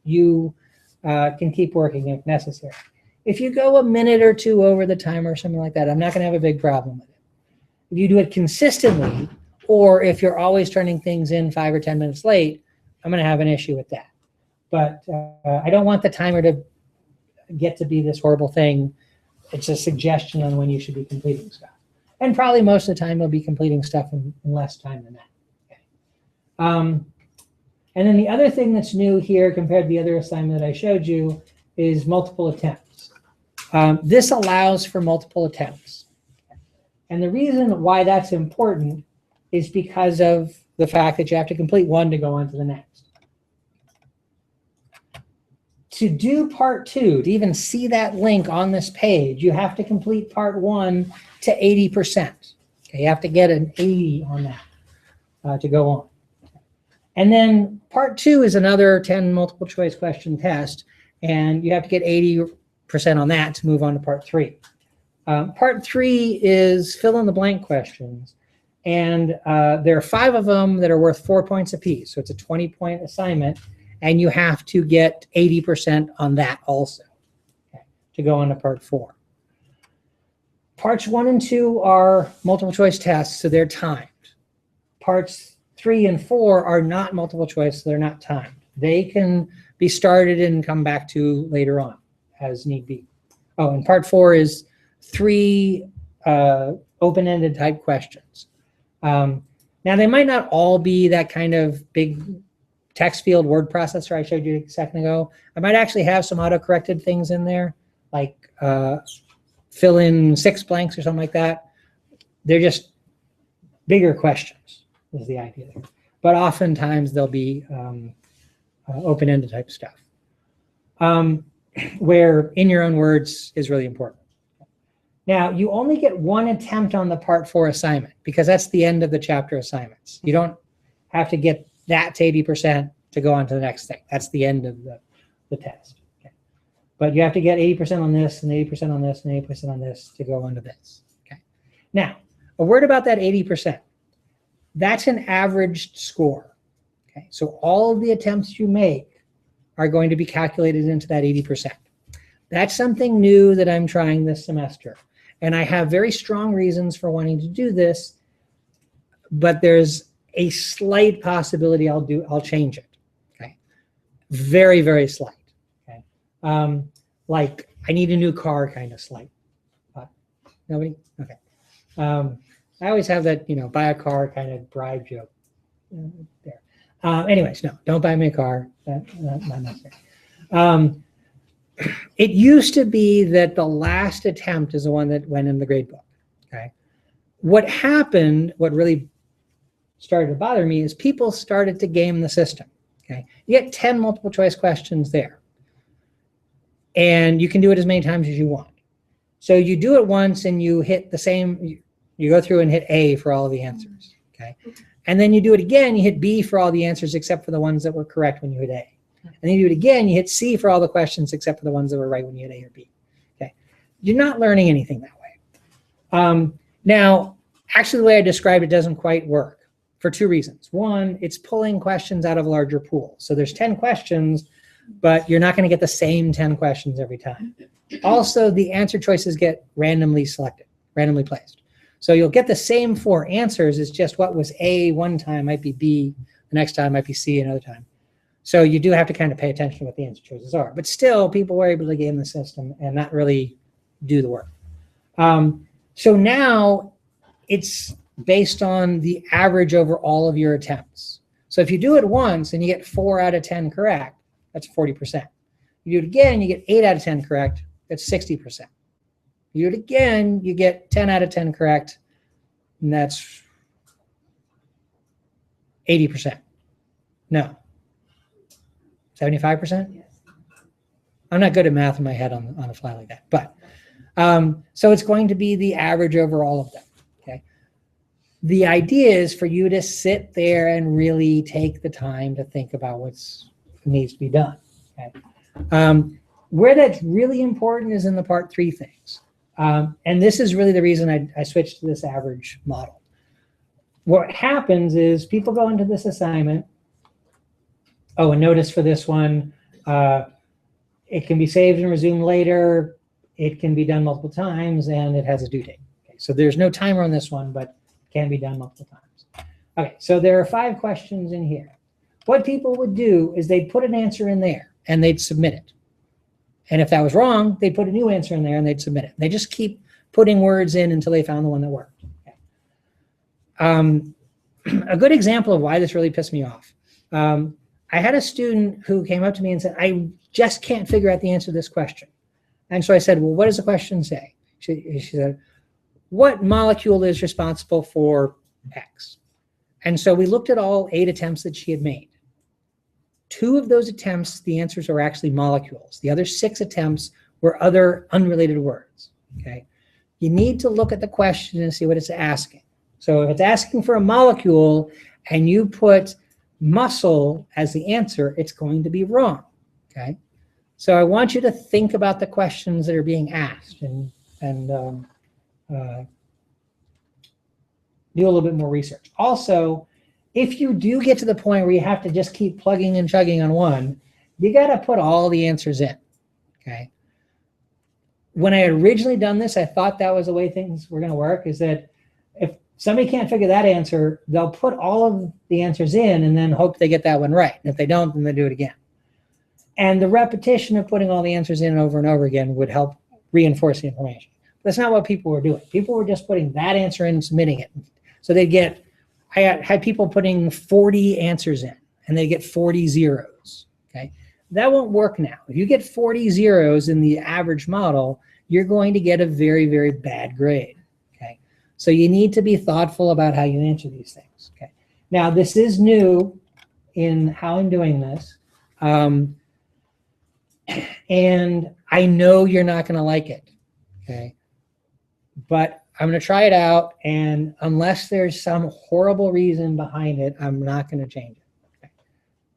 you can keep working if necessary. If you go a minute or two over the timer or something like that, I'm not going to have a big problem with it. If you do it consistently, or if you're always turning things in 5 or 10 minutes late, I'm going to have an issue with that. But I don't want the timer to get to be this horrible thing. It's a suggestion on when you should be completing stuff. And probably most of the time you'll be completing stuff in less time than that. Okay. And then the other thing that's new here compared to the other assignment that I showed you is multiple attempts. This allows for multiple attempts. And the reason why that's important is because of the fact that you have to complete one to go on to the next. To do part 2, to even see that link on this page, you have to complete part 1 to 80%. Okay, you have to get an 80 on that to go on. And then part 2 is another 10 multiple choice question test, and you have to get 80% on that to move on to part 3. Part 3 is fill in the blank questions, and there are 5 of them that are worth 4 points apiece, so it's a 20-point assignment. And you have to get 80% on that also, okay, to go on to part 4. Parts 1 and 2 are multiple choice tests, so they're timed. Parts 3 and 4 are not multiple choice, so they're not timed. They can be started and come back to later on as need be. Oh, and part 4 is 3 open-ended type questions. Now, they might not all be that kind of big text field word processor I showed you a second ago. I might actually have some auto-corrected things in there, like fill in 6 blanks or something like that. They're just bigger questions is the idea there. But oftentimes they'll be open-ended type stuff, where in your own words is really important. Now, you only get 1 attempt on the part 4 assignment because that's the end of the chapter assignments. You don't have to get that to 80% to go on to the next thing. That's the end of the test. Okay. But you have to get 80% on this and 80% on this and 80% on this to go on to this. Okay. Now, a word about that 80%. That's an averaged score. Okay. So all of the attempts you make are going to be calculated into that 80%. That's something new that I'm trying this semester. And I have very strong reasons for wanting to do this, but there's a slight possibility I'll change it. Okay, very, very slight. Okay, like I need a new car, kind of slight. Nobody? Okay. I always have that, buy a car kind of bribe joke there. Anyways, no, don't buy me a car. That's not necessary. It used to be that the last attempt is the one that went in the grade book. Okay, what happened? What really started to bother me is people started to game the system. Okay, you get 10 multiple choice questions there, and you can do it as many times as you want. So you do it once and you hit the same, you go through and hit A for all of the answers. Okay, and then you do it again, you hit B for all the answers except for the ones that were correct when you hit A. And then you do it again, you hit C for all the questions except for the ones that were right when you hit A or B. Okay, you're not learning anything that way. Now, actually the way I described it doesn't quite work. For 2 reasons. One, it's pulling questions out of a larger pool. So there's 10 questions, but you're not going to get the same 10 questions every time. Also, the answer choices get randomly selected, randomly placed. So you'll get the same 4 answers. It's just what was A one time might be B, the next time might be C another time. So you do have to kind of pay attention to what the answer choices are. But still, people were able to game the system and not really do the work. So now it's based on the average over all of your attempts. So if you do it once and you get 4 out of 10 correct, that's 40%. You do it again, you get 8 out of 10 correct, that's 60%. You do it again, you get 10 out of 10 correct, and that's 80%. No. 75%? Yes. I'm not good at math in my head on a fly like that. But so it's going to be the average over all of them. Okay. The idea is for you to sit there and really take the time to think about what needs to be done. Okay. Where that's really important is in the part 3 things. And this is really the reason I switched to this average model. What happens is people go into this assignment. Oh, and notice for this one, it can be saved and resumed later. It can be done multiple times, and it has a due date. Okay, so there's no timer on this one, but it can be done multiple times. Okay, so there are 5 questions in here. What people would do is they'd put an answer in there, and they'd submit it. And if that was wrong, they'd put a new answer in there, and they'd submit it. They just keep putting words in until they found the one that worked. Okay. A good example of why this really pissed me off. I had a student who came up to me and said, I just can't figure out the answer to this question. And so I said, well, what does the question say? She said, what molecule is responsible for X? And so we looked at all 8 attempts that she had made. 2 of those attempts, the answers are actually molecules. The other 6 attempts were other unrelated words. Okay. You need to look at the question and see what it's asking. So if it's asking for a molecule and you put muscle as the answer, it's going to be wrong. Okay. So I want you to think about the questions that are being asked and do a little bit more research. Also, if you do get to the point where you have to just keep plugging and chugging on one, you got to put all the answers in. Okay. When I had originally done this, I thought that was the way things were going to work, is that if somebody can't figure that answer, they'll put all of the answers in and then hope they get that one right. And if they don't, then they do it again. And the repetition of putting all the answers in over and over again would help reinforce the information. That's not what people were doing. People were just putting that answer in and submitting it. So they'd get, I had people putting 40 answers in and they get 40 zeros. Okay. That won't work now. If you get 40 zeros in the average model, you're going to get a very, very bad grade. Okay. So you need to be thoughtful about how you answer these things. Okay. Now this is new in how I'm doing this. And I know you're not going to like it. Okay. But I'm going to try it out. And unless there's some horrible reason behind it, I'm not going to change it. Okay.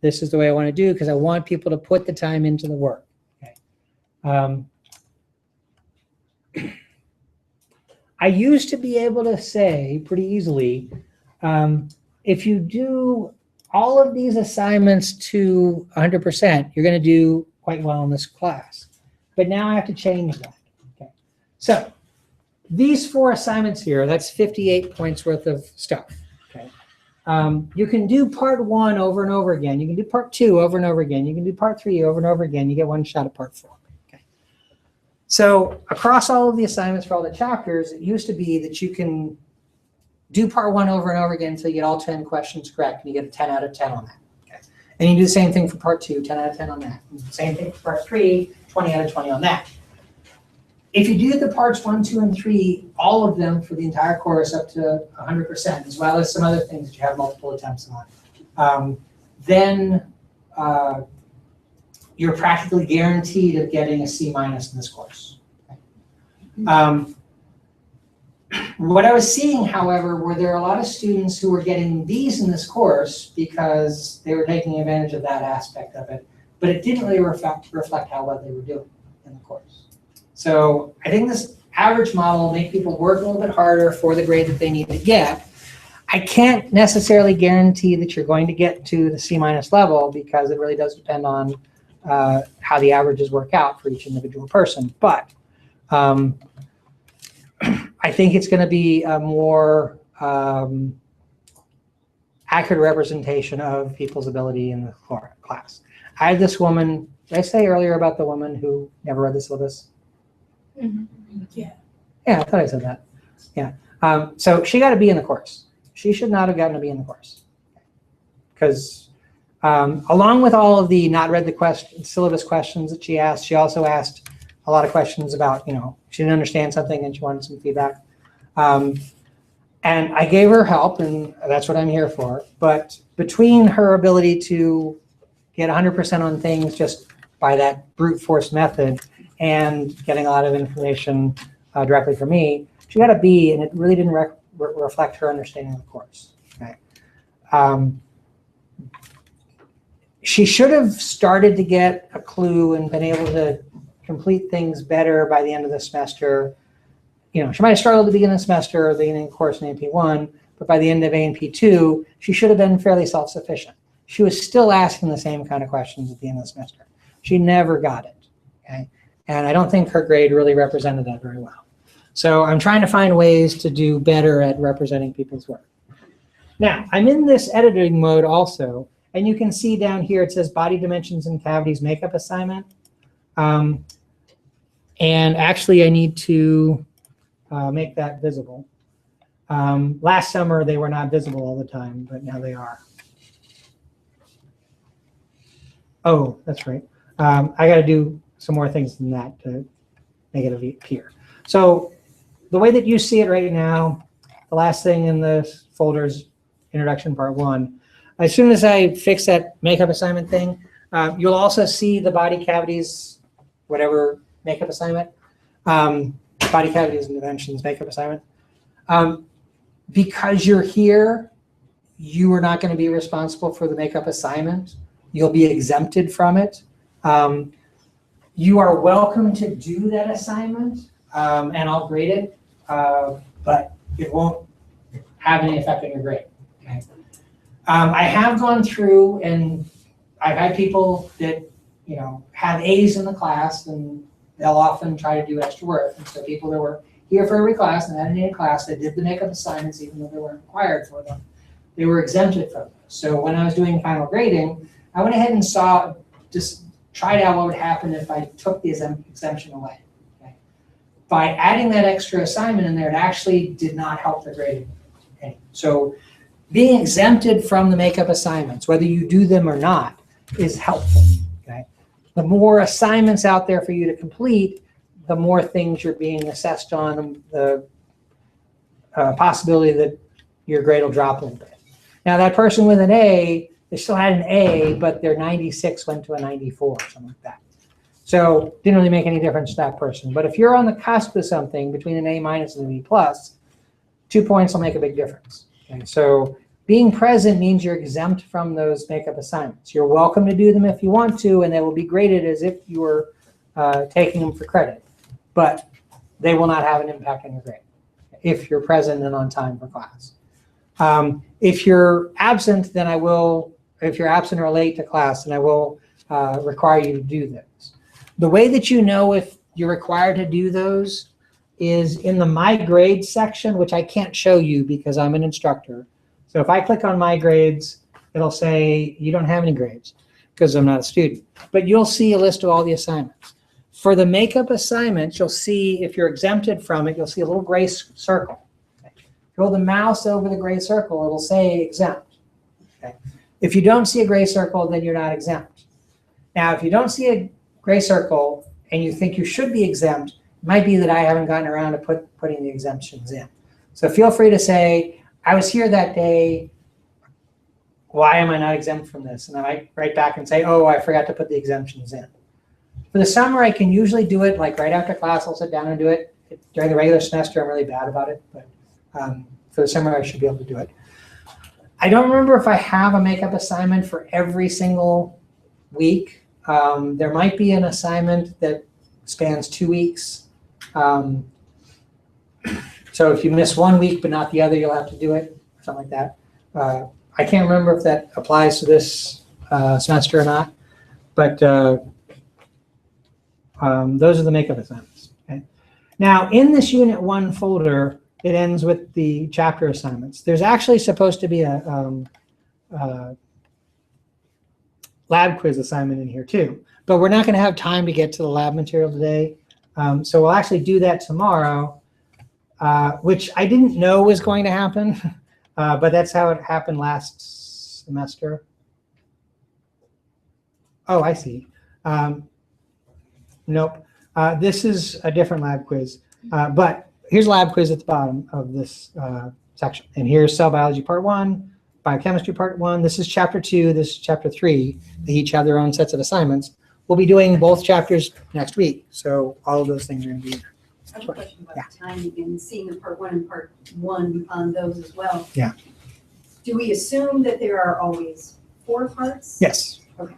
This is the way I want to do, because I want people to put the time into the work. Okay. I used to be able to say pretty easily, if you do all of these assignments to 100%, you're going to do quite well in this class. But now I have to change that. Okay. So these 4 assignments here, that's 58 points worth of stuff. Okay. You can do part 1 over and over again. You can do part 2 over and over again. You can do part 3 over and over again. You get 1 shot at part 4. Okay. So across all of the assignments for all the chapters, it used to be that you can do part 1 over and over again until you get all 10 questions correct, and you get a 10 out of 10 on that. Okay. And you do the same thing for part 2, 10 out of 10 on that. And same thing for part 3, 20 out of 20 on that. If you do the parts 1, 2, and 3, all of them for the entire course up to 100%, as well as some other things that you have multiple attempts on, then you're practically guaranteed of getting a C- in this course. Okay. What I was seeing, however, were there a lot of students who were getting B's in this course because they were taking advantage of that aspect of it, but it didn't really reflect how well they were doing in the course. So I think this average model will make people work a little bit harder for the grade that they need to get. I can't necessarily guarantee that you're going to get to the C- level, because it really does depend on how the averages work out for each individual person. But I think it's going to be a more accurate representation of people's ability in the class. I had this woman, did I say earlier about the woman who never read the syllabus? Mm-hmm. Yeah. Yeah, I thought I said that. Yeah. So she got a B in the course. She should not have gotten a B in the course. because along with all of the not read the syllabus questions that she asked, she also asked a lot of questions about, she didn't understand something and she wanted some feedback. And I gave her help, and that's what I'm here for. But between her ability to get 100% on things just by that brute force method and getting a lot of information directly from me, she got a B, and it really didn't reflect her understanding of the course. Okay. She should have started to get a clue and been able to complete things better by the end of the semester. She might have struggled at the beginning of the semester or the beginning of the course in AP1, but by the end of AP2, she should have been fairly self-sufficient. She was still asking the same kind of questions at the end of the semester. She never got it, okay? And I don't think her grade really represented that very well. So I'm trying to find ways to do better at representing people's work. Now, I'm in this editing mode also, and you can see down here it says body dimensions and cavities makeup assignment. And actually I need to make that visible. Last summer they were not visible all the time, but now they are. Oh, that's right. I got to do some more things than that to make it appear. So the way that you see it right now, the last thing in the folder is introduction part 1. As soon as I fix that makeup assignment thing, you'll also see the body cavities, whatever makeup assignment, body cavities and dimensions makeup assignment. Because you're here, you are not going to be responsible for the makeup assignment. You'll be exempted from it. You are welcome to do that assignment, and I'll grade it, but it won't have any effect on your grade. Okay? I have gone through, and I've had people that have A's in the class, and they'll often try to do extra work. And so people that were here for every class and had an A in class that did the makeup assignments, even though they weren't required for them, they were exempted from those. So when I was doing final grading, I went ahead and tried out what would happen if I took the exemption away. Okay? By adding that extra assignment in there, it actually did not help the grading. Okay? So being exempted from the makeup assignments, whether you do them or not, is helpful. Okay? The more assignments out there for you to complete, the more things you're being assessed on, the possibility that your grade will drop a little bit. Now that person with an A, they still had an A, but their 96 went to a 94 or something like that. So didn't really make any difference to that person. But if you're on the cusp of something between an A- and a B+, 2 points will make a big difference. Okay? So being present means you're exempt from those makeup assignments. You're welcome to do them if you want to, and they will be graded as if you were taking them for credit. But they will not have an impact on your grade if you're present and on time for class. If you're absent, then I will, if you're absent or late to class, then I will require you to do those. The way that you know if you're required to do those is in the My Grades section, which I can't show you because I'm an instructor. So if I click on My Grades, it'll say you don't have any grades because I'm not a student. But you'll see a list of all the assignments. For the makeup assignments, you'll see, if you're exempted from it, you'll see a little gray circle. Okay. Roll the mouse over the gray circle, it'll say exempt. Okay. If you don't see a gray circle, then you're not exempt. Now, if you don't see a gray circle and you think you should be exempt, it might be that I haven't gotten around to putting the exemptions in. So feel free to say, I was here that day, why am I not exempt from this? And I might write back and say, oh, I forgot to put the exemptions in. For the summer, I can usually do it like right after class. I'll sit down and do it. During the regular semester, I'm really bad about it, but for the summer, I should be able to do it. I don't remember if I have a makeup assignment for every single week. There might be an assignment that spans 2 weeks. So if you miss 1 week but not the other, you'll have to do it, something like that. I can't remember if that applies to this semester or not, but those are the makeup assignments. Okay? Now, in this Unit 1 folder, it ends with the chapter assignments. There's actually supposed to be a lab quiz assignment in here too, but we're not going to have time to get to the lab material today. So we'll actually do that tomorrow, which I didn't know was going to happen, but that's how it happened last semester. Oh, I see. Nope. This is a different lab quiz. But here's a lab quiz at the bottom of this section. And here's cell biology part 1, biochemistry part 1. This is chapter 2. This is chapter 3. They each have their own sets of assignments. We'll be doing both chapters next week. So all of those things are going to be there. I have a question about timing and seeing the part 1 and part 1 on those as well. Yeah. Do we assume that there are always 4 parts? Yes. Okay.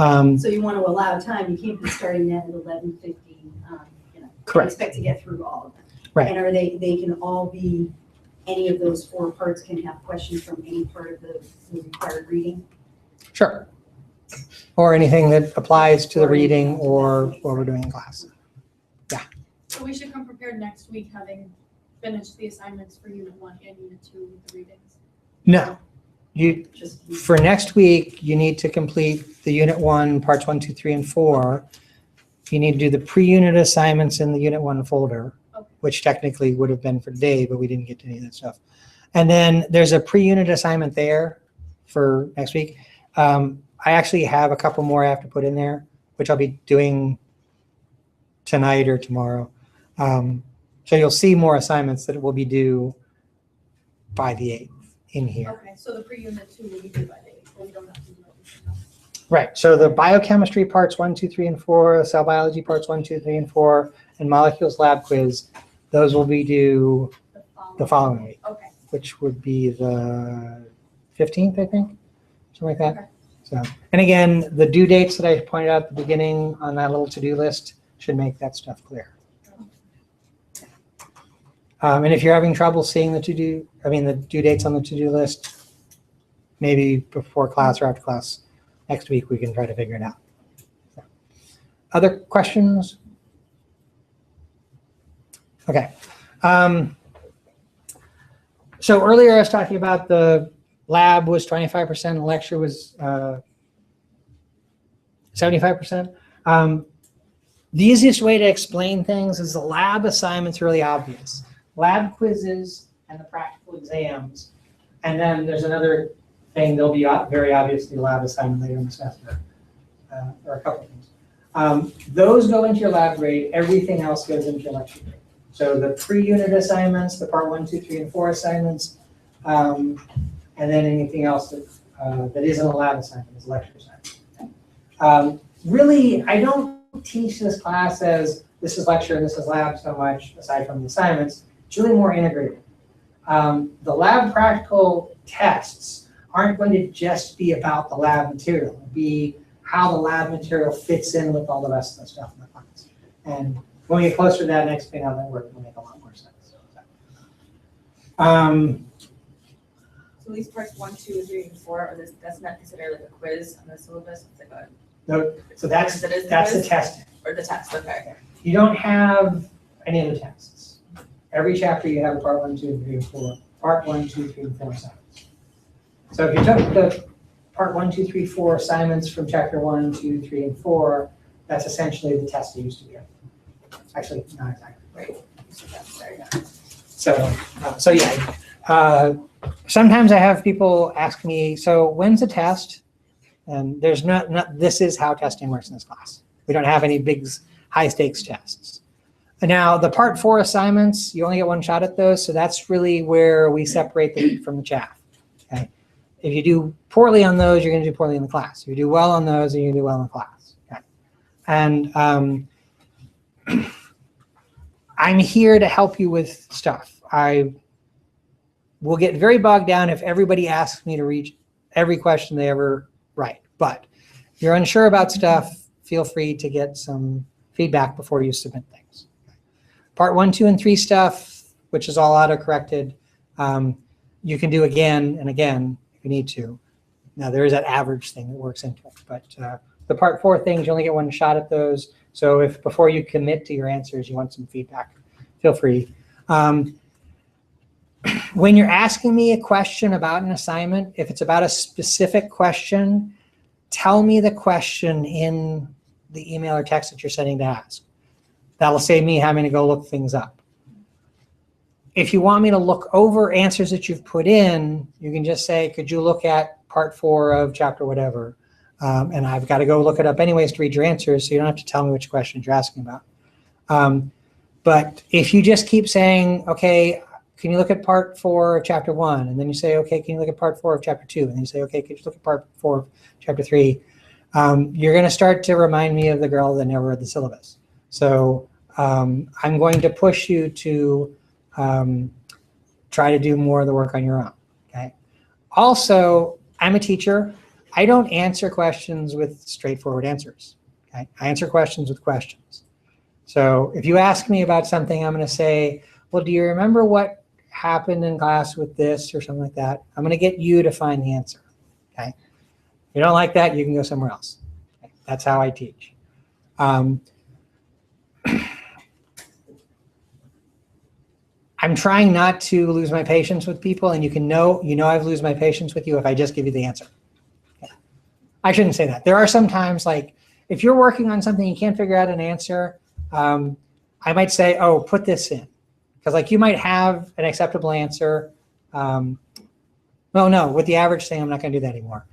Um, So you want to allow time, you can't be starting that at 11:50, you know. Correct. Expect to get through all of them. Right. And are they can all be, any of those 4 parts can have questions from any part of the required reading? Sure. Or anything that applies to the Or anything reading to that or point. what we're doing in class. So we should come prepared next week, having finished the assignments for unit 1 and unit 2 with the readings. No. You, Just for next week, you need to complete the unit 1, parts 1, 2, 3, and 4. You need to do the pre-unit assignments in the unit 1 folder, Okay. which technically would have been for today, but we didn't get to any of that stuff. And then there's a pre-unit assignment there for next week. I actually have a couple more I have to put in there, which I'll be doing tonight or tomorrow. So you'll see more assignments that will be due by the 8th in here. Okay, so the pre-unit 2 will be due by the 8th, but we don't have to do everything else. Right, so the biochemistry parts 1, 2, 3, and 4, cell biology parts 1, 2, 3, and 4, and molecules lab quiz, those will be due the following week, Okay, which would be the 15th, I think, something like that. Okay. So, and again, the due dates that I pointed out at the beginning on that little to-do list should make that stuff clear. And if you're having trouble seeing the the due dates on the to-do list, maybe before class or after class next week, we can try to figure it out. So, other questions? Okay. So earlier I was talking about the lab was 25%, the lecture was 75%. The easiest way to explain things is the lab assignment's really obvious. Lab quizzes and the practical exams. And then there's another thing that'll be very obviously the lab assignment later in the semester, or a couple of things. Those go into your lab grade, everything else goes into your lecture grade. So the pre-unit assignments, the part 1, 2, 3, and 4 assignments, and then anything else that isn't a lab assignment is a lecture assignment. Really, I don't teach this class as this is lecture and this is lab so much, aside from the assignments. It's really more integrated. The lab practical tests aren't going to just be about the lab material. It'll be how the lab material fits in with all the rest of the stuff in the class. And when we get closer to that and explain how that works, it'll make a lot more sense. So these parts 1, 2, 3, and 4 are this, that's not considered like a quiz on the syllabus. It's like a So that's That is the the quiz? testing. or the test. Okay. You don't have any of the tests. Every chapter you have part 1, 2, 3, and 4. Part 1, 2, 3, and 4 assignments. So if you took the part 1, 2, 3, 4 assignments from chapter 1, 2, 3, and 4, that's essentially the test you used to get. Actually, not exactly. Right. So that's very So yeah. Sometimes I have people ask me, so when's the test? And there's not this is how testing works in this class. We don't have any big high stakes tests. Now the part 4 assignments, you only get one shot at those. So that's really where we separate the wheat from the chaff. Okay. If you do poorly on those, you're going to do poorly in the class. If you do well on those, you're going to do well in the class. Okay. And I'm here to help you with stuff. I will get very bogged down if everybody asks me to read every question they ever write. But if you're unsure about stuff, feel free to get some feedback before you submit things. Part 1, 2, and 3 stuff, which is all auto-corrected, you can do again and again if you need to. Now there is that average thing that works into it, but the part 4 things, you only get one shot at those. So if before you commit to your answers, you want some feedback, feel free. When you're asking me a question about an assignment, if it's about a specific question, tell me the question in the email or text that you're sending to ask. That'll save me having to go look things up. If you want me to look over answers that you've put in, you can just say, could you look at part 4 of chapter whatever? And I've got to go look it up anyways to read your answers, so you don't have to tell me which questions you're asking about. But if you just keep saying, okay, can you look at part 4 of chapter 1? And then you say, okay, can you look at part 4 of chapter 2? And then you say, okay, can you look at part 4 of chapter 3? You're going to start to remind me of the girl that never read the syllabus. So I'm going to push you to try to do more of the work on your own, okay? Also, I'm a teacher. I don't answer questions with straightforward answers, okay? I answer questions with questions. So if you ask me about something, I'm going to say, well, do you remember what happened in class with this or something like that? I'm going to get you to find the answer, okay? If you don't like that, you can go somewhere else. Okay? That's how I teach. I'm trying not to lose my patience with people, and you know I've lose my patience with you if I just give you the answer. Okay. I shouldn't say that. There are some times, like, if you're working on something you can't figure out an answer, I might say, oh, put this in. Because like you might have an acceptable answer. No, with the average thing, I'm not going to do that anymore.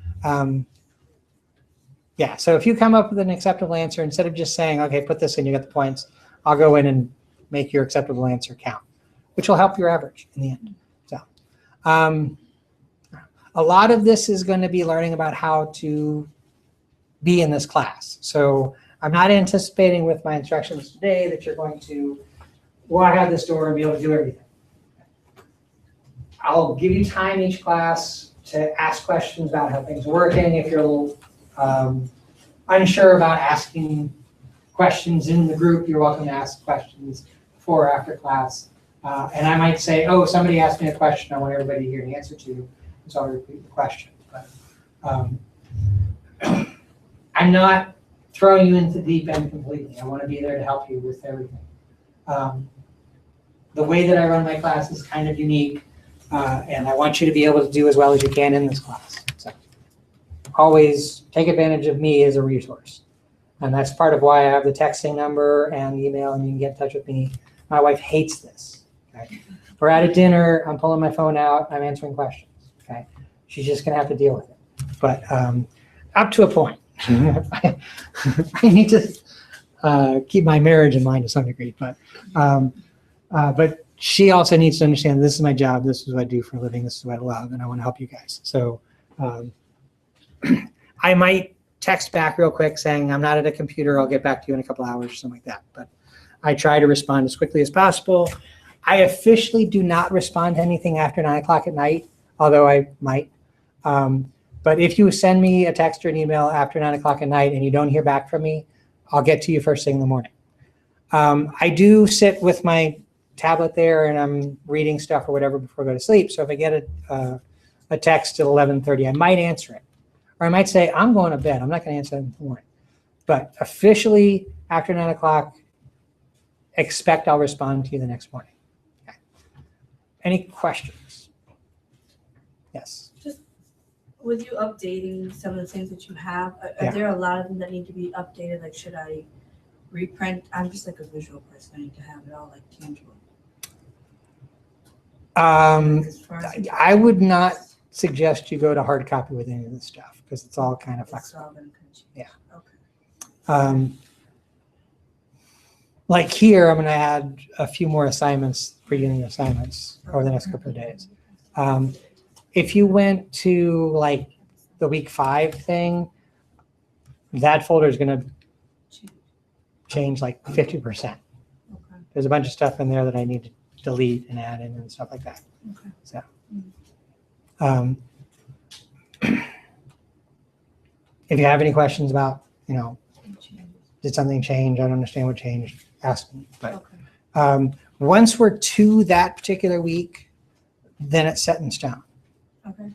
Yeah, so if you come up with an acceptable answer, instead of just saying, okay, put this in, you get the points, I'll go in and make your acceptable answer count, which will help your average in the end. So a lot of this is going to be learning about how to be in this class. So I'm not anticipating with my instructions today that you're going to walk out this door and be able to do everything. I'll give you time each class to ask questions about how things are working. If you're a little unsure about asking questions in the group, you're welcome to ask questions before or after class. And I might say, oh, somebody asked me a question I want everybody to hear the answer to, so I'll repeat the question. But I'm not throwing you into the deep end completely. I want to be there to help you with everything. The way that I run my class is kind of unique, and I want you to be able to do as well as you can in this class. So always take advantage of me as a resource. And that's part of why I have the texting number and email, and you can get in touch with me. My wife hates this. Okay? We're at a dinner, I'm pulling my phone out, I'm answering questions. Okay? She's just gonna have to deal with it. But up to a point. I need to keep my marriage in mind to some degree, but she also needs to understand this is my job, this is what I do for a living, this is what I love, and I want to help you guys. So I might text back real quick saying I'm not at a computer, I'll get back to you in a couple hours or something like that. But I try to respond as quickly as possible. I officially do not respond to anything after 9 o'clock at night, although I might. But if you send me a text or an email after 9 o'clock at night and you don't hear back from me, I'll get to you first thing in the morning. I do sit with my tablet there and I'm reading stuff or whatever before I go to sleep. So if I get a text at 11:30, I might answer it. Or I might say, I'm going to bed. I'm not going to answer it in the morning. But officially, after 9 o'clock, expect I'll respond to you the next morning. Okay. Any questions? Yes. Just with you updating some of the things that you have, Yeah. are there a lot of them that need to be updated? Like, should I reprint? I'm just like a visual person. I need to have it all like tangible. As far as I would not suggest you go to hard copy with any of this stuff because it's all kind of it's flexible. all gonna change. Yeah. Okay. Like here, I'm going to add a few more assignments, pre-unit assignments over the next couple of days. If you went to like the week 5 thing, that folder is going to change like 50%. Okay. There's a bunch of stuff in there that I need to delete and add in and stuff like that. Okay. So, if you have any questions about, did something change? I don't understand what changed. Ask me. But Okay. Once we're to that particular week, then it's set in stone. Okay.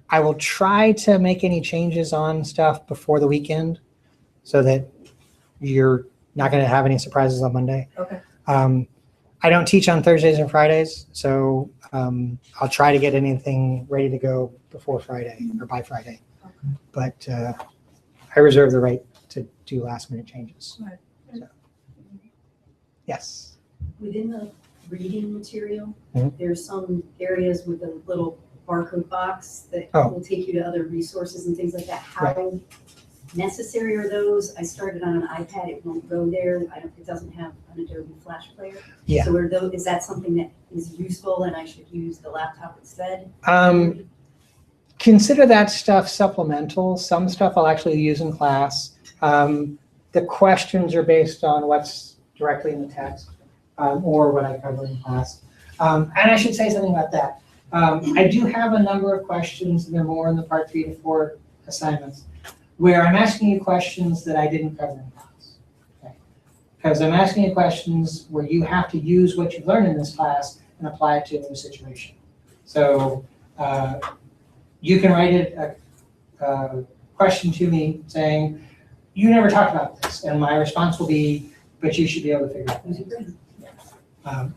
I will try to make any changes on stuff before the weekend so that you're not going to have any surprises on Monday. Okay. I don't teach on Thursdays and Fridays, so I'll try to get anything ready to go before Friday or by Friday. Okay. But I reserve the right to do last minute changes. Right. So, yes. Within the reading material, Mhm. there's some areas with a little barcode box that Oh. will take you to other resources and things like that. Right. How necessary are those? I started on an iPad, it won't go there. It doesn't have an Adobe Flash Player. Yeah. So is that something that is useful and I should use the laptop instead? Consider that stuff supplemental. Some stuff I'll actually use in class. The questions are based on what's directly in the text or what I cover in class. And I should say something about that. I do have a number of questions, and they're more in the part 3 to 4 assignments, where I'm asking you questions that I didn't cover in class. Okay? Because I'm asking you questions where you have to use what you've learned in this class and apply it to a new situation. So you can write a question to me saying, you never talked about this, and my response will be, but you should be able to figure it out.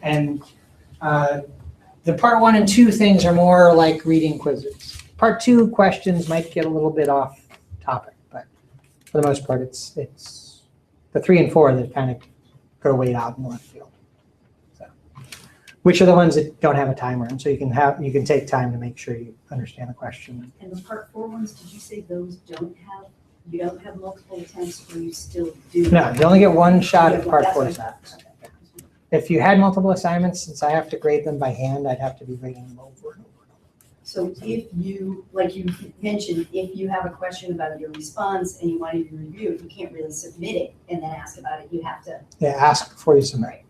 The part 1 and 2 things are more like reading quizzes. Part 2 questions might get a little bit off topic, but for the most part, it's the 3 and 4 that kind of go way out in the left field. So, which are the ones that don't have a timer, and so you can take time to make sure you understand the question. And the part 4 ones, did you say you don't have multiple attempts, or you still do? No, you only get one shot at part That's 4 what- assignments. If you had multiple assignments, since I have to grade them by hand, I'd have to be grading them over and over. So if you, like you mentioned, if you have a question about your response and you want to review it, you can't really submit it and then ask about it. You have to. Yeah, ask before you submit.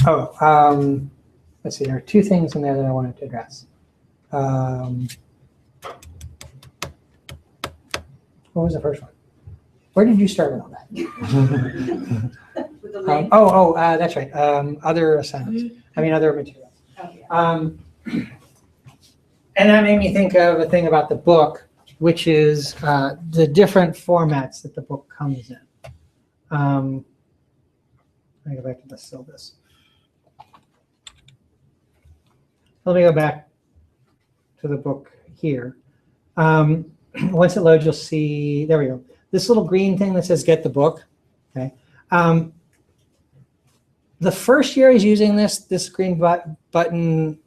Oh, let's see, there are 2 things in there that I wanted to address. What was the first one? Where did you start with all that? With the link? That's right. Other assignments. I mean, other materials. Oh, yeah. And that made me think of a thing about the book, which is the different formats that the book comes in. Let me go back to the syllabus. Let me go back to the book here. Once it loads, you'll see, there we go. This little green thing that says get the book, okay? The first year I was using this green button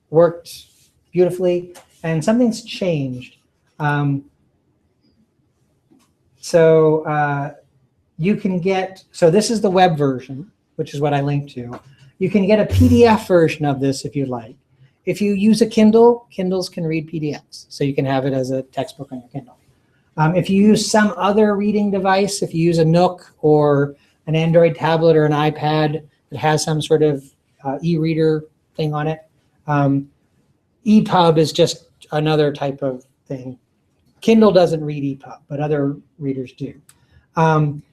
worked beautifully, and something's changed. You can get, so this is the web version, which is what I linked to. You can get a PDF version of this if you'd like. If you use a Kindle, Kindles can read PDFs, so you can have it as a textbook on your Kindle. If you use some other reading device, if you use a Nook or an Android tablet or an iPad that has some sort of e-reader thing on it, EPUB is just another type of thing. Kindle doesn't read EPUB, but other readers do. I'm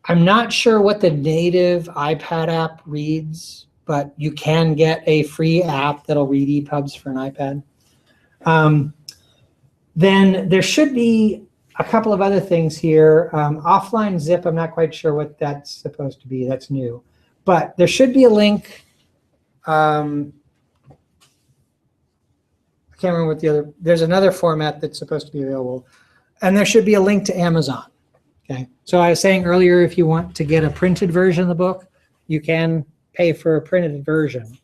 not sure what the native iPad app reads, but you can get a free app that'll read EPUBs for an iPad. Then there should be a couple of other things here. Offline zip, I'm not quite sure what that's supposed to be. That's new. But there should be a link. I can't remember what the other, there's another format that's supposed to be available. And there should be a link to Amazon. Okay. So I was saying earlier, if you want to get a printed version of the book, you can pay for a printed version.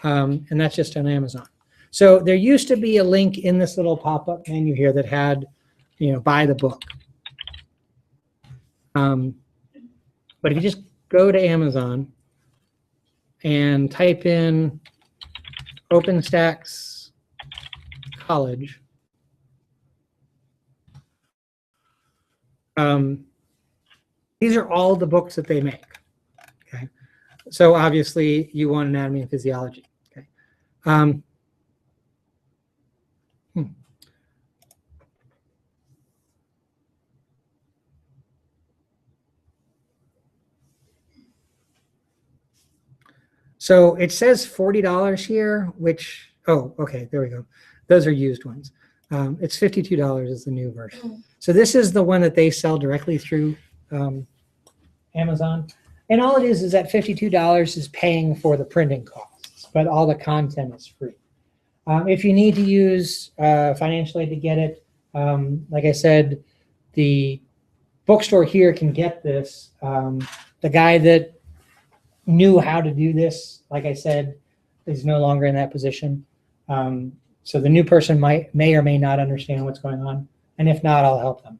And that's just on Amazon. So there used to be a link in this little pop-up menu here that had, buy the book. But if you just go to Amazon and type in OpenStax College, these are all the books that they make. Okay, so obviously you want anatomy and physiology. Okay. So it says $40 here, which, oh, okay, there we go. Those are used ones. It's $52 is the new version. So this is the one that they sell directly through Amazon. And all it is that $52 is paying for the printing costs, but all the content is free. If you need to use financial aid to get it, like I said, the bookstore here can get this. The guy that knew how to do this, like I said, is no longer in that position. So the new person may or may not understand what's going on. And if not, I'll help them.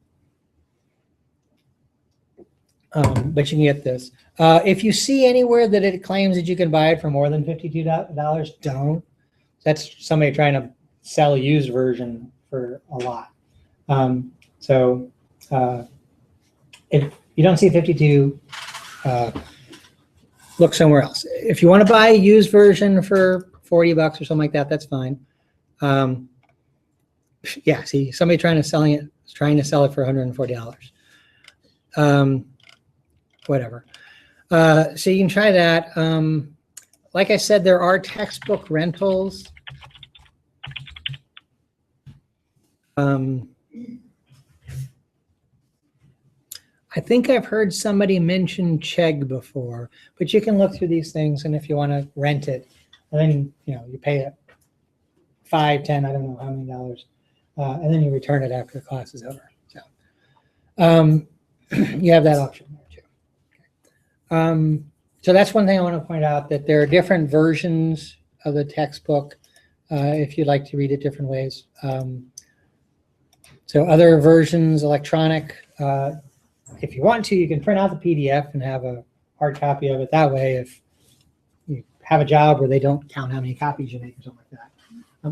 But you can get this. If you see anywhere that it claims that you can buy it for more than $52, don't. That's somebody trying to sell a used version for a lot. If you don't see 52, look somewhere else. If you want to buy a used version for $40 or something like that, that's fine. Yeah, see, somebody trying to sell it for $140. Whatever. So you can try that. Like I said, there are textbook rentals. I think I've heard somebody mention Chegg before, but you can look through these things, and if you want to rent it, and then you pay it $5, $10, I don't know how many dollars, and then you return it after the class is over. So you have that option there too. So that's one thing I want to point out, that there are different versions of the textbook if you'd like to read it different ways. So other versions, electronic. If you want to, you can print out the PDF and have a hard copy of it that way if you have a job where they don't count how many copies you make or something like that.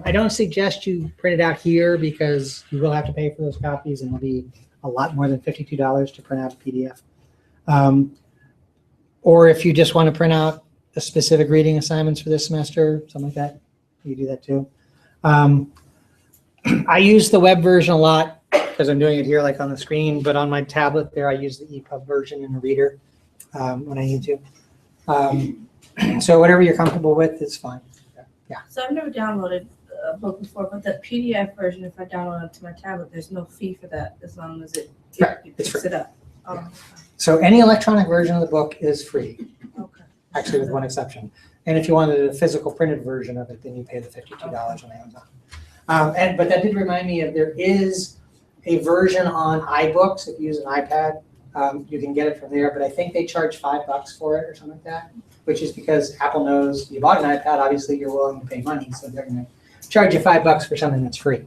I don't suggest you print it out here because you will have to pay for those copies, and it'll be a lot more than $52 to print out a PDF. Or if you just want to print out the specific reading assignments for this semester, something like that, you do that too. I use the web version a lot because I'm doing it here like on the screen, but on my tablet there I use the EPUB version in the reader when I need to. So whatever you're comfortable with is fine. Yeah. So I've never downloaded a book before, but the PDF version, if I download it to my tablet, there's no fee for that as long as it It's picks free. it up. Oh, Yeah. So any electronic version of the book is free, okay. actually with one exception. And if you wanted a physical printed version of it, then you pay the $52 on Amazon. But that did remind me of, there is a version on iBooks. If you use an iPad, you can get it from there, but I think they charge $5 for it or something like that, which is because Apple knows you bought an iPad, obviously you're willing to pay money, so they're going to charge you $5 for something that's free.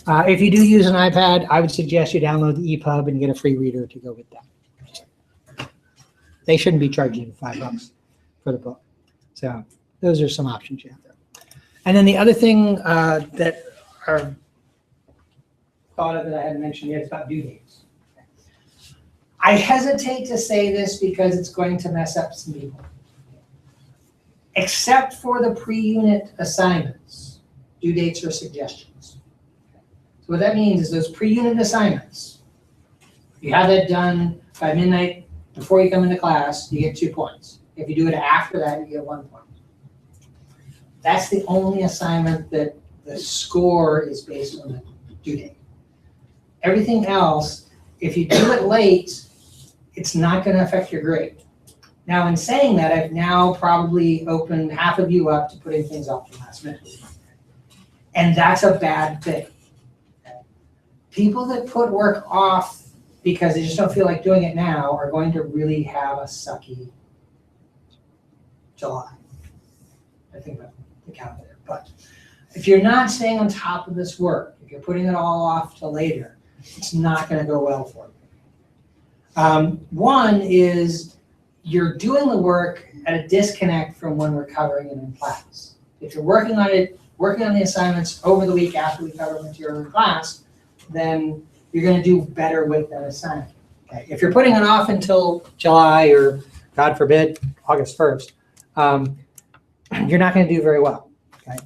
If you do use an iPad, I would suggest you download the EPUB and get a free reader to go with that. They shouldn't be charging you $5 for the book. So those are some options you have there. And then the other thing that are thought of that I hadn't mentioned yet is about due dates. I hesitate to say this because it's going to mess up some people. Except for the pre-unit assignments, due dates are suggestions. So what that means is those pre-unit assignments, if you have that done by midnight before you come into class, you get 2 points. If you do it after that, you get 1 point. That's the only assignment that the score is based on the due date. Everything else, if you do it late, it's not going to affect your grade. Now, in saying that, I've now probably opened half of you up to putting things off the last minute. And that's a bad thing. People that put work off because they just don't feel like doing it now are going to really have a sucky July. I think about the calendar there. But if you're not staying on top of this work, if you're putting it all off till later, it's not going to go well for you. One is you're doing the work at a disconnect from when we're covering it in class. If you're working on the assignments over the week after we cover material in class, then you're going to do better with that assignment. Okay? If you're putting it off until July or, God forbid, August 1st, you're not going to do very well, okay?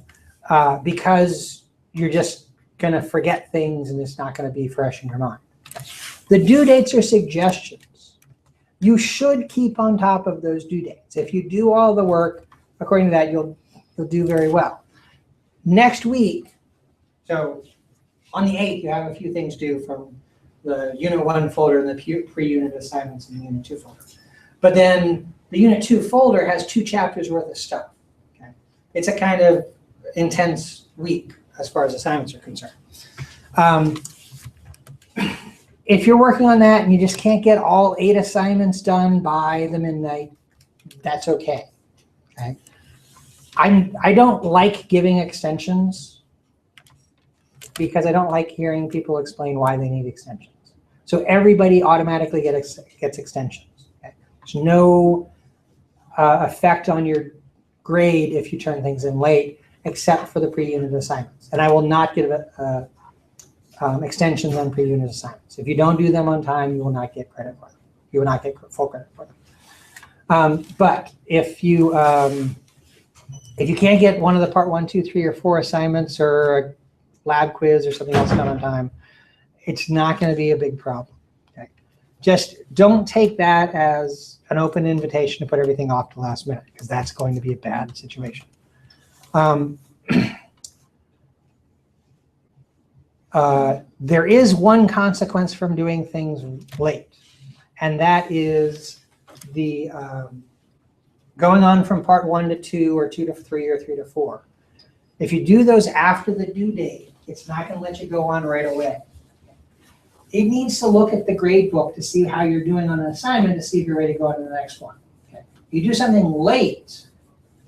Because you're just going to forget things and it's not going to be fresh in your mind. The due dates are suggestions. You should keep on top of those due dates. If you do all the work according to that, you'll do very well. Next week, so on the 8th, you have a few things due from the Unit 1 folder and the pre-unit assignments in the Unit 2 folder. But then the Unit 2 folder has 2 chapters worth of stuff. Okay? It's a kind of intense week as far as assignments are concerned. If you're working on that and you just can't get all 8 assignments done by the midnight, that's okay. Okay? I don't like giving extensions because I don't like hearing people explain why they need extensions. So everybody automatically gets extensions. Okay? There's no effect on your grade if you turn things in late, except for the pre-unit assignments. And I will not give extensions on pre-unit assignments. If you don't do them on time, you will not get credit for them. You will not get full credit for them. But if you can't get one of the part 1, 2, 3, or 4 assignments or a lab quiz or something else done on time, it's not going to be a big problem. Okay? Just don't take that as an open invitation to put everything off to the last minute, because that's going to be a bad situation. There is one consequence from doing things late, and that is the going on from part 1 to 2 or 2 to 3 or 3 to 4. If you do those after the due date, it's not going to let you go on right away. It needs to look at the grade book to see how you're doing on an assignment to see if you're ready to go on to the next one. Okay. If you do something late,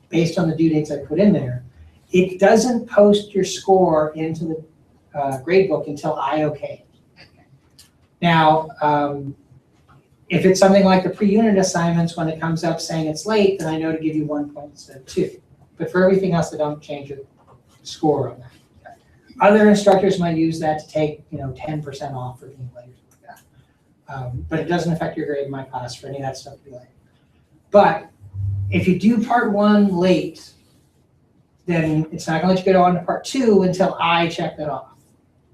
based on the due dates I put in there, it doesn't post your score into the grade book until I okay it. Now, if it's something like the pre-unit assignments, when it comes up saying it's late, then I know to give you 1 point instead of 2. But for everything else, I don't change your score on that. Okay. Other instructors might use that to take 10% off for being late or something like that. But it doesn't affect your grade in my class for any of that stuff to be late. But if you do part 1 late, then it's not going to let you go on to part 2 until I check that off.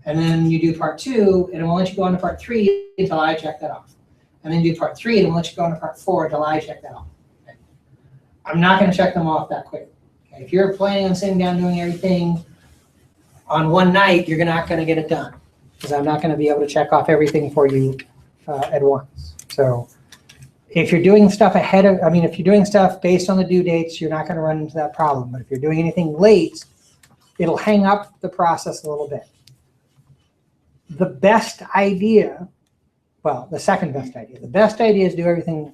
And then you do part 2, and it won't let you go on to part 3 until I check that off. And then you do part 3, and it won't let you go on to part 4 until I check that off. Okay. I'm not going to check them off that quick. Okay. If you're planning on sitting down doing everything on one night, you're not going to get it done, because I'm not going to be able to check off everything for you at once. So if you're doing stuff if you're doing stuff based on the due dates, you're not going to run into that problem. But if you're doing anything late, it'll hang up the process a little bit. The best idea, well, the second best idea. The best idea is do everything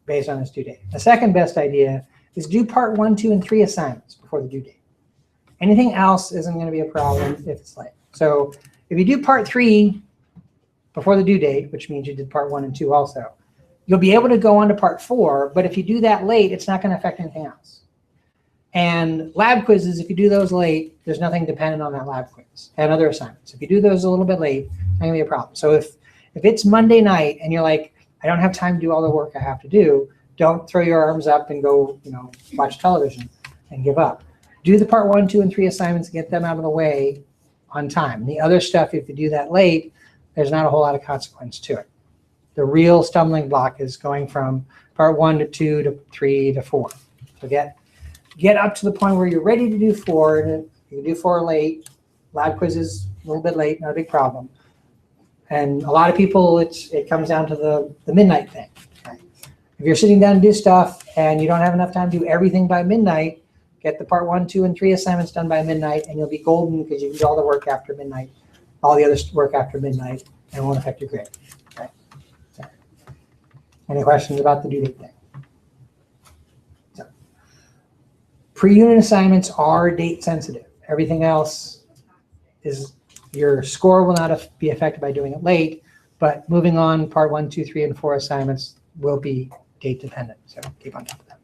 based on its due date. The second best idea is do part 1, 2, and 3 assignments before the due date. Anything else isn't going to be a problem if it's late. So if you do part 3 before the due date, which means you did part 1 and 2 also, you'll be able to go on to part 4, but if you do that late, it's not going to affect anything else. And lab quizzes, if you do those late, there's nothing dependent on that lab quiz and other assignments. If you do those a little bit late, it's not going to be a problem. So if it's Monday night and you're like, I don't have time to do all the work I have to do, don't throw your arms up and go, watch television and give up. Do the part 1, 2, and 3 assignments, get them out of the way on time. The other stuff, if you do that late, there's not a whole lot of consequence to it. The real stumbling block is going from part 1 to 2 to 3 to 4. So get up to the point where you're ready to do 4. And you can do 4 late. Lab quizzes a little bit late, not a big problem. And a lot of people, it comes down to the midnight thing. Okay? If you're sitting down to do stuff and you don't have enough time to do everything by midnight, get the part 1, 2, and 3 assignments done by midnight, and you'll be golden because you can do all the work after midnight, all the other work after midnight, and it won't affect your grade. Okay? So, any questions about the due date thing? So, pre-unit assignments are date sensitive. Everything else is, your score will not be affected by doing it late, but moving on, part 1, 2, 3, and 4 assignments will be date dependent. So keep on top of that.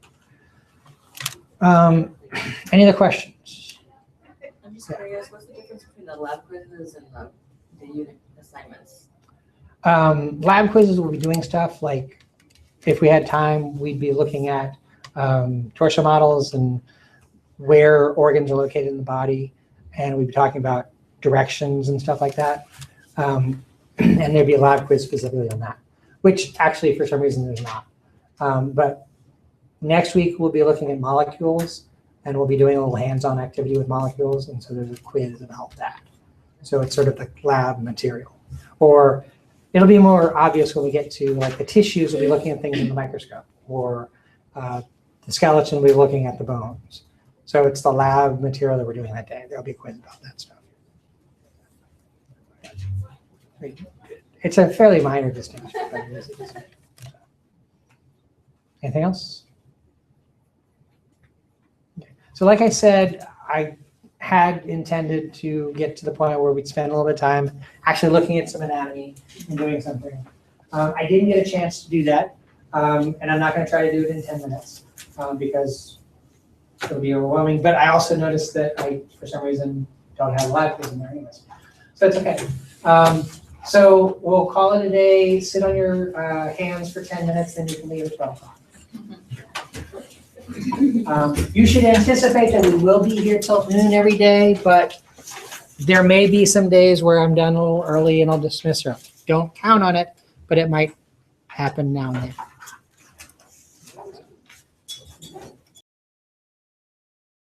Any other questions? I'm just curious, what's the difference between the lab quizzes and the unit assignments? Lab quizzes will be doing stuff like, if we had time, we'd be looking at torso models and where organs are located in the body, and we'd be talking about directions and stuff like that. And there'd be a lab quiz specifically on that, which actually for some reason there's not. But next week we'll be looking at molecules, and we'll be doing a little hands-on activity with molecules, and so there's a quiz about that. So it's sort of the lab material. Or it'll be more obvious when we get to like the tissues, we'll be looking at things in the microscope, or the skeleton, we'll be looking at the bones. So it's the lab material that we're doing that day. There'll be a quiz about that stuff. It's a fairly minor distinction. But it is a distinction. Anything else? Okay. So like I said, I had intended to get to the point where we'd spend a little bit of time actually looking at some anatomy and doing something. I didn't get a chance to do that, and I'm not going to try to do it in 10 minutes because it'll be overwhelming. But I also noticed that I, for some reason, don't have a lab quiz in there anyways. So it's okay. So we'll call it a day, sit on your hands for 10 minutes, then you can leave at 12 o'clock. You should anticipate that we will be here till noon every day, but there may be some days where I'm done a little early and I'll dismiss her. Don't count on it, but it might happen now and then.